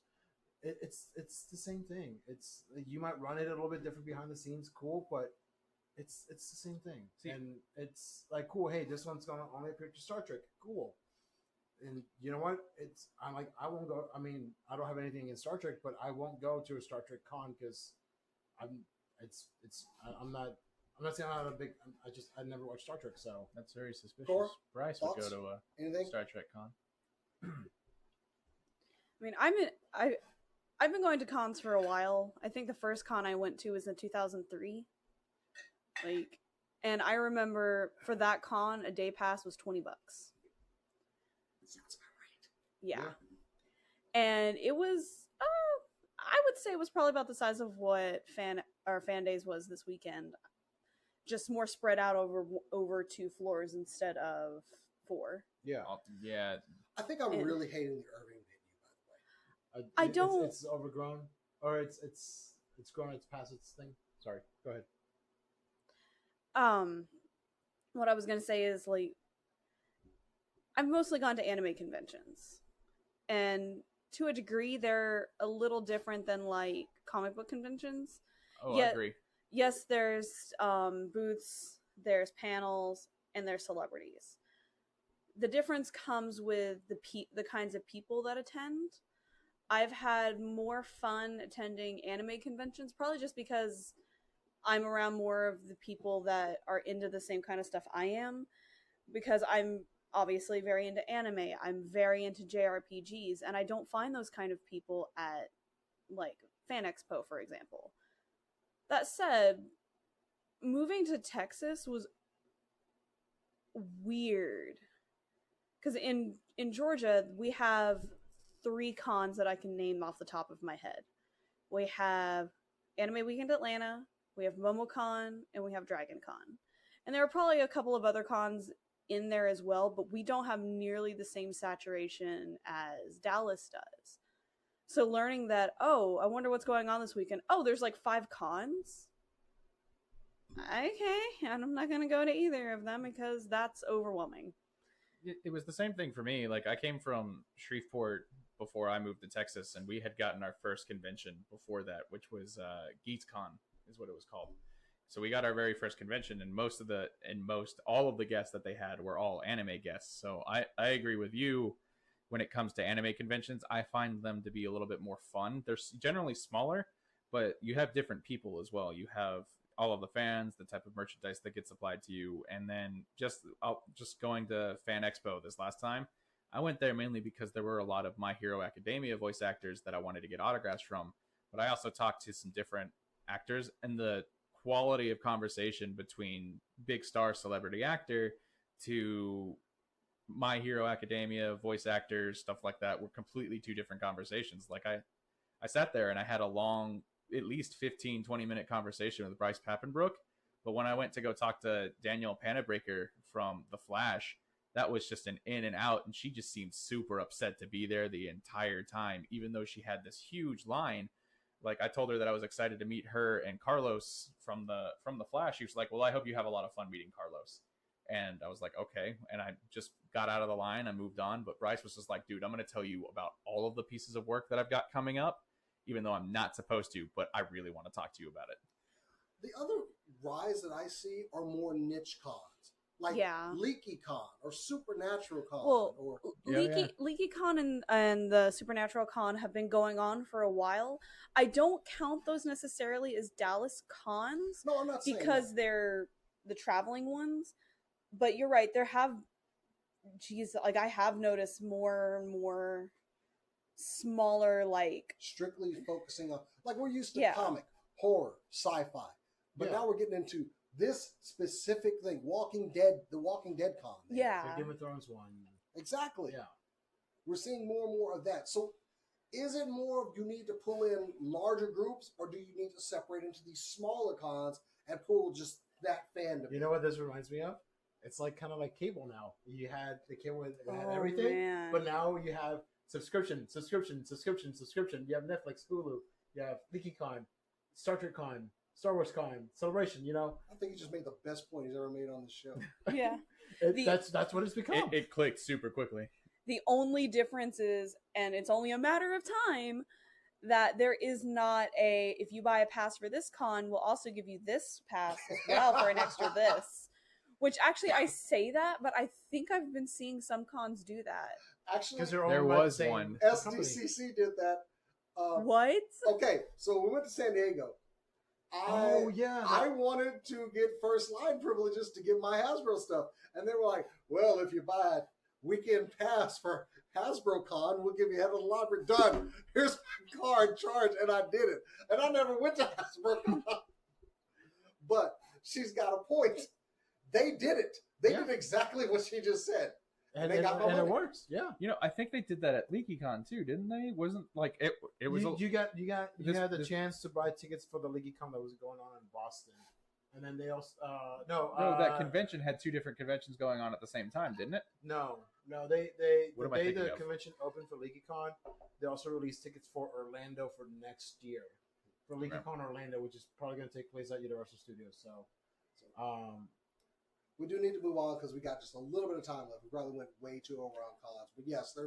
It's the same thing. It's, you might run it a little bit different behind the scenes, cool, but it's the same thing. See, and it's like, cool, hey, this one's gonna only appear to Star Trek, cool. And you know what? I'm like, I won't go. I mean, I don't have anything in Star Trek, but I won't go to a Star Trek con because I'm not saying I'm not a big. I never watched Star Trek, so That's very suspicious. Cor, Bryce thoughts? would go to a Anything? Star Trek con. I mean, I've been going to cons for a while. I think the first con I went to was in 2003. And I remember for that con, a day pass was $20. Sounds about right. Yeah. And it was, I would say it was probably about the size of what Fan Days was this weekend. Just more spread out over 2 floors instead of 4. yeah. Yeah. I think I'm really hating the Irving venue, by the way. I don't. It's overgrown, or it's grown. It's past its thing. Sorry. Go ahead. What I was gonna say is, like, I've mostly gone to anime conventions, and to a degree, they're a little different than like comic book conventions. Oh, I agree. Yes, there's booths, there's panels, and there's celebrities. The difference comes with the kinds of people that attend. I've had more fun attending anime conventions, probably just because I'm around more of the people that are into the same kind of stuff I am, because I'm obviously very into anime. I'm very into JRPGs, and I don't find those kind of people at like Fan Expo, for example. That said, moving to Texas was weird because in Georgia we have 3 cons that I can name off the top of my head. We have Anime Weekend Atlanta, we have MomoCon, and we have DragonCon. And there are probably a couple of other cons in there as well, but we don't have nearly the same saturation as Dallas does. So learning that, oh, I wonder what's going on this weekend. Oh, there's like 5 cons? Okay, and I'm not going to go to either of them because that's overwhelming. It was the same thing for me. Like, I came from Shreveport before I moved to Texas, and we had gotten our first convention before that, which was GeeksCon is what it was called. So we got our very first convention, and all of the guests that they had were all anime guests. So I agree with you when it comes to anime conventions. I find them to be a little bit more fun. They're generally smaller, but you have different people as well. You have all of the fans, the type of merchandise that gets applied to you, and then just going to Fan Expo this last time, I went there mainly because there were a lot of My Hero Academia voice actors that I wanted to get autographs from, but I also talked to some different actors, and the quality of conversation between big star celebrity actor to My Hero Academia voice actors, stuff like that, were completely 2 different conversations. Like, I sat there and I had a long, at least 15-20 minute conversation with Bryce Papenbrook, but when I went to go talk to Danielle Panabreaker from The Flash, that was just an in and out, and she just seemed super upset to be there the entire time, even though she had this huge line. Like, I told her that I was excited to meet her and Carlos from the Flash. She was like, well, I hope you have a lot of fun meeting Carlos. And I was like, okay. And I just got out of the line. I moved on. But Bryce was just like, dude, I'm going to tell you about all of the pieces of work that I've got coming up, even though I'm not supposed to, but I really want to talk to you about it. The other rise that I see are more niche cons, like LeakyCon or Supernatural Con. Well, LeakyCon and the Supernatural Con have been going on for a while. I don't count those necessarily as Dallas cons. No, I'm not saying because that. they're the traveling ones. But you're right. There have, I have noticed more and more smaller, like strictly focusing on, like, we're used to comic, horror, sci-fi, but now we're getting into this specific thing, the Walking Dead con. The Game of Thrones one. Exactly. Yeah. We're seeing more and more of that. So is it more of you need to pull in larger groups, or do you need to separate into these smaller cons and pull just that fandom? You know what this reminds me of? It's like kind of like cable now. You had the cable that had everything, but now you have subscription. You have Netflix, Hulu, you have LeakyCon, Star Trek Con, Star Wars Con, Celebration, I think he just made the best point he's ever made on the show. Yeah. That's what it's become. It clicked super quickly. The only difference is, and it's only a matter of time, that there is not if you buy a pass for this con, we'll also give you this pass as well for an extra this. Which actually, I say that, but I think I've been seeing some cons do that. Actually, there was one. SDCC did that. What? Okay, so we went to San Diego. I wanted to get first line privileges to get my Hasbro stuff. And they were like, well, if you buy a weekend pass for Hasbro Con, we'll give you head of the library. Done. Here's my card, charge, and I did it. And I never went to Hasbro Con. But she's got a point. They did it. They did exactly what she just said. And it works. Yeah. I think they did that at LeakyCon too, didn't they? Wasn't like it was you had the chance to buy tickets for the LeakyCon that was going on in Boston. And then they also that convention had 2 different conventions going on at the same time, didn't it? No. The convention opened for LeakyCon, they also released tickets for Orlando for next year. For LeakyCon Orlando, which is probably going to take place at Universal Studios. So we do need to move on because we got just a little bit of time left. We probably went way too over on cons. But yes,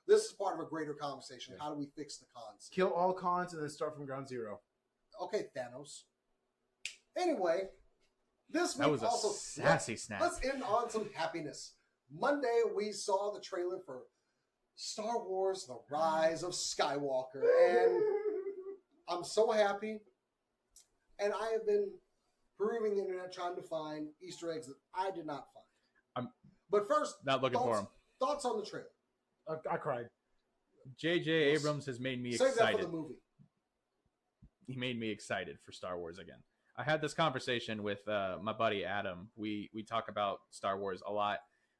this is part of a greater conversation. How do we fix the cons? Kill all cons and then start from ground zero. Okay, Thanos. Anyway, this week that was also sassy snap. Let's end on some happiness. Monday, we saw the trailer for Star Wars: The Rise of Skywalker, and I'm so happy. And I have been perusing the internet trying to find Easter eggs that I did not find. But first, Not looking for him. Thoughts on the trailer? I cried. J.J. Abrams has made me Save excited. that for the movie. He made me excited for Star Wars again. I had this conversation with my buddy Adam. We talk about Star Wars a lot.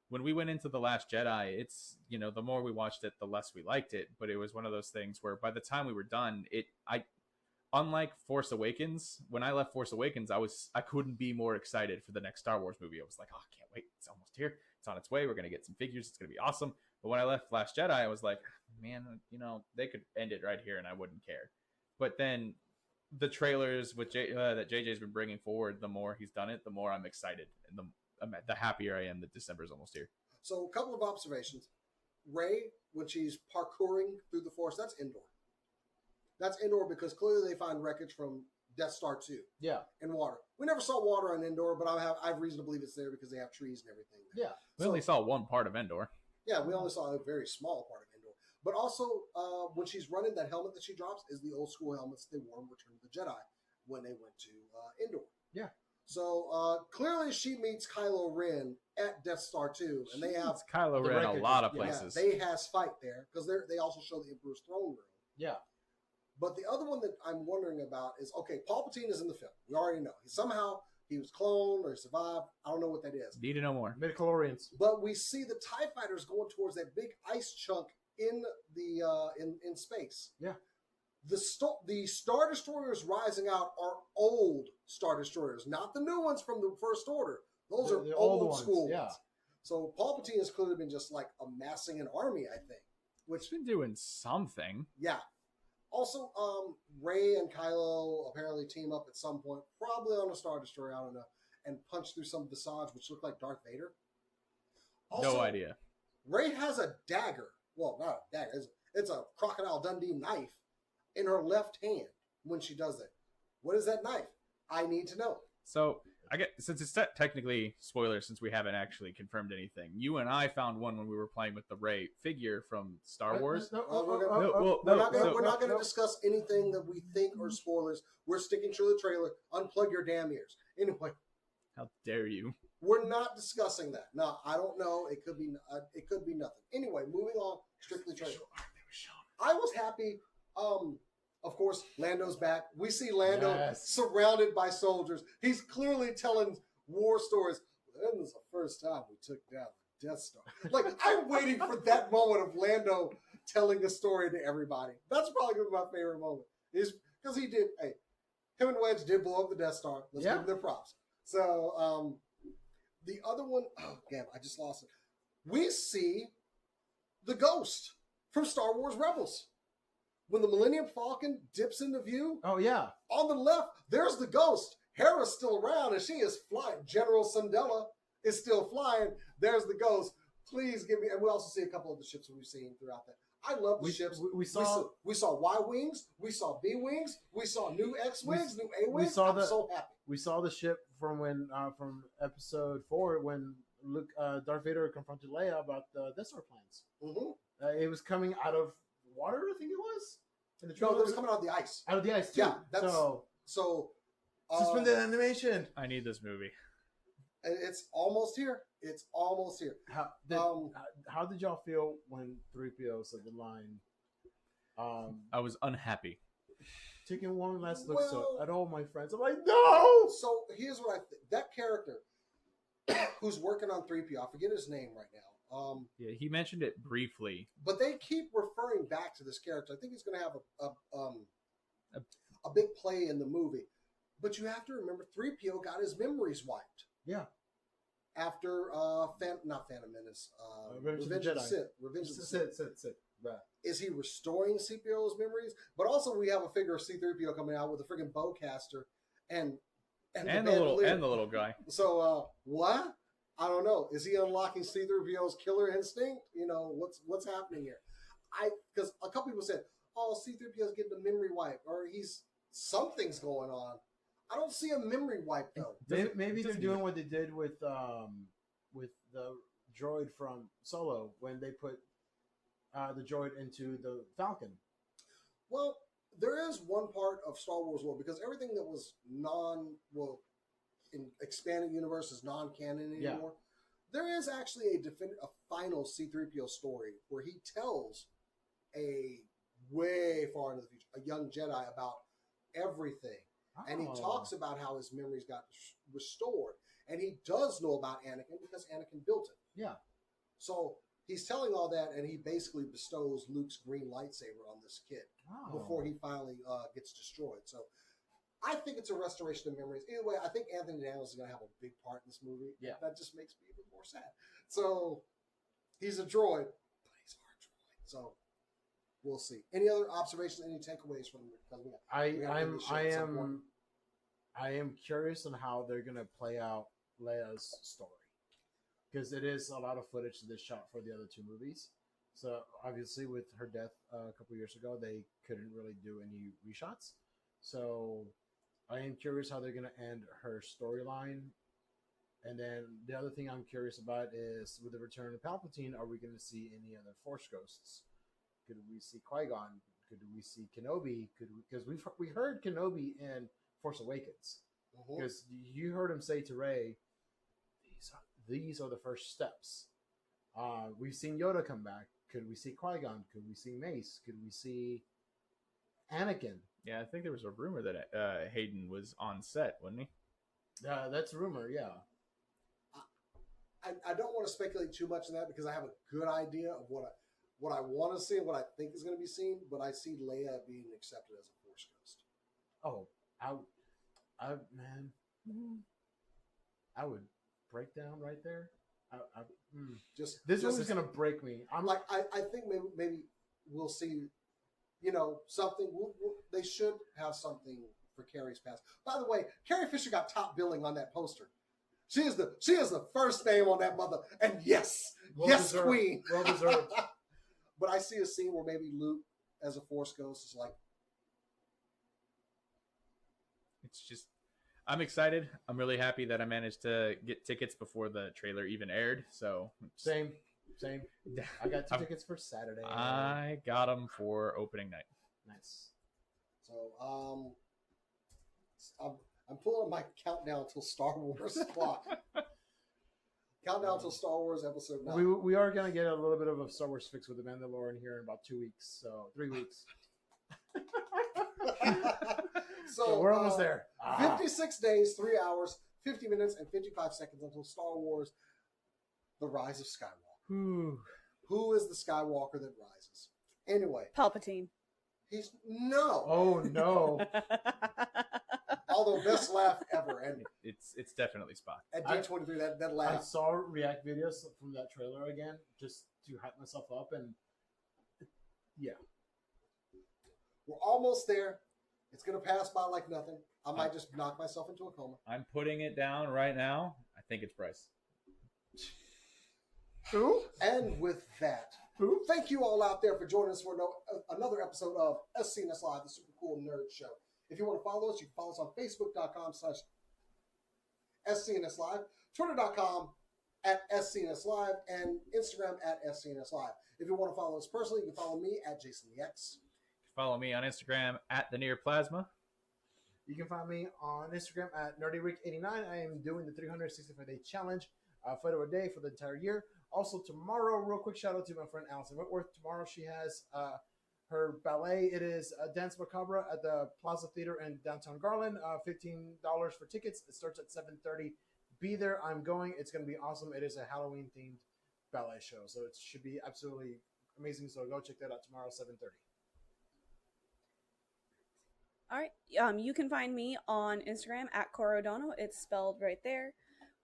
When we went into The Last Jedi, it's, you know, the more we watched it, the less we liked it. But it was one of those things where by the time we were done, unlike Force Awakens, when I left Force Awakens, I couldn't be more excited for the next Star Wars movie. I was like, oh, I can't wait. It's almost here. It's on its way. We're going to get some figures. It's going to be awesome. But when I left Last Jedi, I was like, man, you know, they could end it right here and I wouldn't care. But then the trailers with that JJ's been bringing forward, the more he's done it, the more I'm excited. And the happier I am that December's almost here. So a couple of observations. Rey, when she's parkouring through the Force, that's indoor. That's indoor because clearly they find wreckage from Death Star 2. Yeah. And water. We never saw water on Endor, but I have reason to believe it's there because they have trees and everything there. Yeah. We only saw one part of Endor. Yeah, we only saw a very small part of Endor. But also, when she's running, that helmet that she drops is the old school helmets they wore in Return of the Jedi when they went to Endor. Yeah. So clearly she meets Kylo Ren at Death Star 2, and they have Kylo Ren a lot of yeah, places. they has fight there because they also show the Emperor's throne room. Yeah. But the other one that I'm wondering about is, okay, Palpatine is in the film. We already know. Somehow he was cloned or he survived. I don't know what that is. Need to know more. Midichlorians. But we see the TIE fighters going towards that big ice chunk in the in space. Yeah. The Star Destroyers rising out are old Star Destroyers, not the new ones from the First Order. Those are the old school yeah. ones. So Palpatine has clearly been just like amassing an army, I think. Which been doing something. Yeah. Also, Rey and Kylo apparently team up at some point, probably on a Star Destroyer, I don't know, and punch through some visage, which look like Darth Vader. Also, No idea. Rey has a dagger. Well, not a dagger. It's a Crocodile Dundee knife in her left hand when she does it. What is that knife? I need to know. So, since it's technically spoilers, since we haven't actually confirmed anything, you and I found one when we were playing with the Rey figure from Star Wars. We're not going to discuss anything that we think are spoilers. We're sticking to the trailer. Unplug your damn ears. Anyway. How dare you? We're not discussing that. No, I don't know. It could be nothing. Anyway, moving on. Strictly trailer. I was happy. Of course, Lando's back. We see Lando surrounded by soldiers. He's clearly telling war stories. This is the first time we took down the Death Star. Like, I'm waiting for that moment of Lando telling a story to everybody. That's probably going to be my favorite moment. Is because he did. Hey, him and Wedge did blow up the Death Star. Let's give them their props. So, the other one, oh, damn, I just lost it. We see the Ghost from Star Wars Rebels. When the Millennium Falcon dips into view, oh yeah, on the left, there's the Ghost. Hera's still around, and she is flying. General Sundella is still flying. There's the Ghost. Please give me, and we also see a couple of the ships we've seen throughout that. I love the ships. We saw Y wings, we saw B wings, we saw new X wings, new A wings. I'm so happy. We saw the ship from when from Episode 4 when Darth Vader confronted Leia about the Death Star plans. Mm-hmm. It was coming out of water, I think it was. No, it was coming out of the ice. Out of the ice, too. Yeah, that's so. Suspended animation. I need this movie. It's almost here. It's almost here. How did y'all feel when 3PO said the line? I was unhappy. Taking one last look at all my friends. I'm like, no! So here's what I think. That character who's working on 3PO, I forget his name right now. Yeah, he mentioned it briefly. But they keep referring back to this character. I think he's going to have a big play in the movie. But you have to remember, 3PO got his memories wiped. Yeah. After not Phantom Menace, Revenge of the Sith. Revenge of the Sith. Right. Is he restoring C-3PO's memories? But also, we have a figure of C-3PO coming out with a freaking bowcaster and the little guy. So what? I don't know. Is he unlocking C-3PO's killer instinct? You know, what's happening here? Because a couple people said, oh, C-3PO's getting a memory wipe, or something's going on. I don't see a memory wipe though. Maybe they're doing what they did with the droid from Solo when they put the droid into the Falcon. Well, there is one part of Star Wars world because everything that was in expanded universe is non-canon anymore. There is actually a final C-3PO story where he tells a way far into the future, a young Jedi about everything. And he talks about how his memories got restored. And he does know about Anakin because Anakin built it. Yeah. So he's telling all that, and he basically bestows Luke's green lightsaber on this kid before he finally gets destroyed. So I think it's a restoration of memories. Either way, I think Anthony Daniels is going to have a big part in this movie. Yeah. That just makes me even more sad. So he's a droid, but he's our droid. So we'll see. Any other observations, any takeaways from I am curious on how they're going to play out Leia's story. Because it is a lot of footage that they shot for the other two movies. So obviously with her death a couple years ago, they couldn't really do any reshots. So I am curious how they're going to end her storyline. And then the other thing I'm curious about is with the return of Palpatine, are we going to see any other Force ghosts? Could we see Qui-Gon? Could we see Kenobi? Because we heard Kenobi in Force Awakens. Because you heard him say to Rey, these are the first steps. We've seen Yoda come back. Could we see Qui-Gon? Could we see Mace? Could we see Anakin? Yeah, I think there was a rumor that Hayden was on set, wasn't he? That's a rumor, yeah. I don't want to speculate too much on that because I have a good idea of what I want to see and what I think is going to be seen, but I see Leia being accepted as a Force ghost. Oh, I would break down right there. This movie's gonna break me. I'm like, I think maybe we'll see, something. They should have something for Carrie's past. By the way, Carrie Fisher got top billing on that poster. She is the first name on that mother, and yes, deserved. Queen, well deserved. But I see a scene where maybe Luke, as a Force ghost, is like. It's just, I'm excited. I'm really happy that I managed to get tickets before the trailer even aired. So same. I got 2 tickets for Saturday. I got them for opening night. Nice. So I'm pulling my countdown till Star Wars clock. Countdown till Star Wars Episode 9. We are gonna get a little bit of a Star Wars fix with the Mandalorian here in about 2 weeks. So 3 weeks. So we're almost there. 56 days, 3 hours, 50 minutes, and 55 seconds until Star Wars: The Rise of Skywalker. Who is the Skywalker that rises? Anyway, Palpatine. He's no. Oh no. Although best laugh ever, and it's definitely Spock. At D23, that laugh. I saw react videos from that trailer again just to hype myself up, and yeah, we're almost there. It's gonna pass by like nothing. I might just knock myself into a coma. I'm putting it down right now. I think it's Bryce. Who? And with that, thank you all out there for joining us for another episode of SCNS Live, the Super Cool Nerd Show. If you want to follow us, you can follow us on Facebook.com/SCNS Live, Twitter.com @SCNS Live, and Instagram @SCNS Live. If you want to follow us personally, you can follow me @JasonTheX. Follow me on Instagram @TheNearPlasma. You can find me on Instagram @NerdyRick89. I am doing the 365-day challenge, photo a day for the entire year. Also tomorrow, real quick shout out to my friend Allison Whitworth. Tomorrow she has her ballet. It is Dance Macabre at the Plaza Theater in downtown Garland. $15 for tickets. It starts at 7:30. Be there. I'm going. It's going to be awesome. It is a Halloween themed ballet show, so it should be absolutely amazing. So go check that out tomorrow, 7:30. All right. You can find me on Instagram @Corodono. It's spelled right there.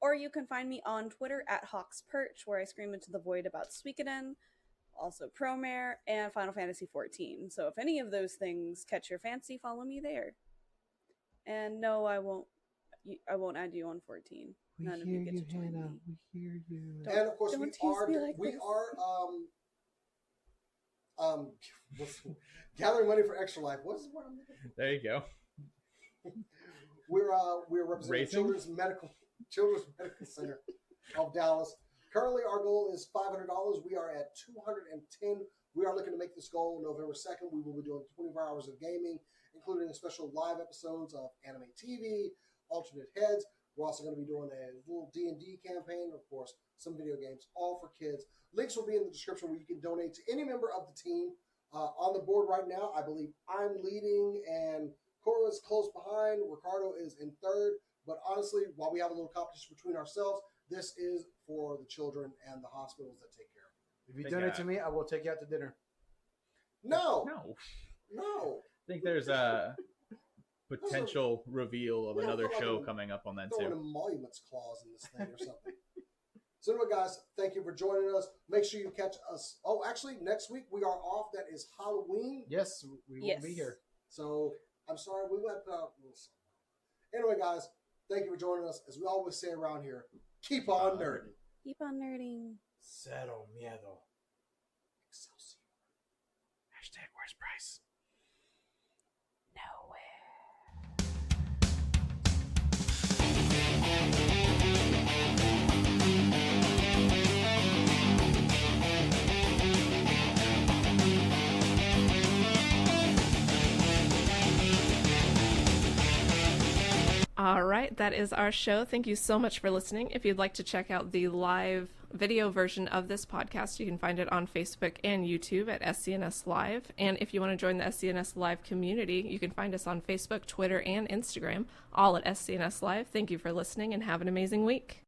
Or you can find me on Twitter @HawksPerch, where I scream into the void about Suikoden, also Promare, and Final Fantasy XIV. So if any of those things catch your fancy, follow me there. And no, I won't add you on 14. None of you get to join me. We hear you. And of course, we are gathering money for Extra Life. What is the word I'm looking for? There you go. We're representing Children's Medical Center of Dallas. Currently, our goal is $500. We are at $210. We are looking to make this goal November 2nd. We will be doing 24 hours of gaming, including special live episodes of anime TV, alternate heads. We're also going to be doing a little D&D campaign, of course, some video games, all for kids. Links will be in the description where you can donate to any member of the team. On the board right now, I believe I'm leading and Cora is close behind. Ricardo is in third. But honestly, while we have a little competition between ourselves, this is for the children and the hospitals that take care of them. If you donate to me, I will take you out to dinner. No. I think there's a potential reveal of another show coming up on that throwing too. an emoluments clause in this thing or something. So anyway, guys, thank you for joining us. Make sure you catch us. Oh, actually, next week we are off. That is Halloween. Yes, we will be here. So I'm sorry, we went out. Anyway, guys, thank you for joining us. As we always say around here, keep on nerding. Keep on nerding. Cero miedo. Excelsior. #Where's Bryce? All right, that is our show. Thank you so much for listening. If you'd like to check out the live video version of this podcast, you can find it on Facebook and YouTube at SCNS Live. And if you want to join the SCNS Live community, you can find us on Facebook, Twitter, and Instagram, all at SCNS Live. Thank you for listening and have an amazing week.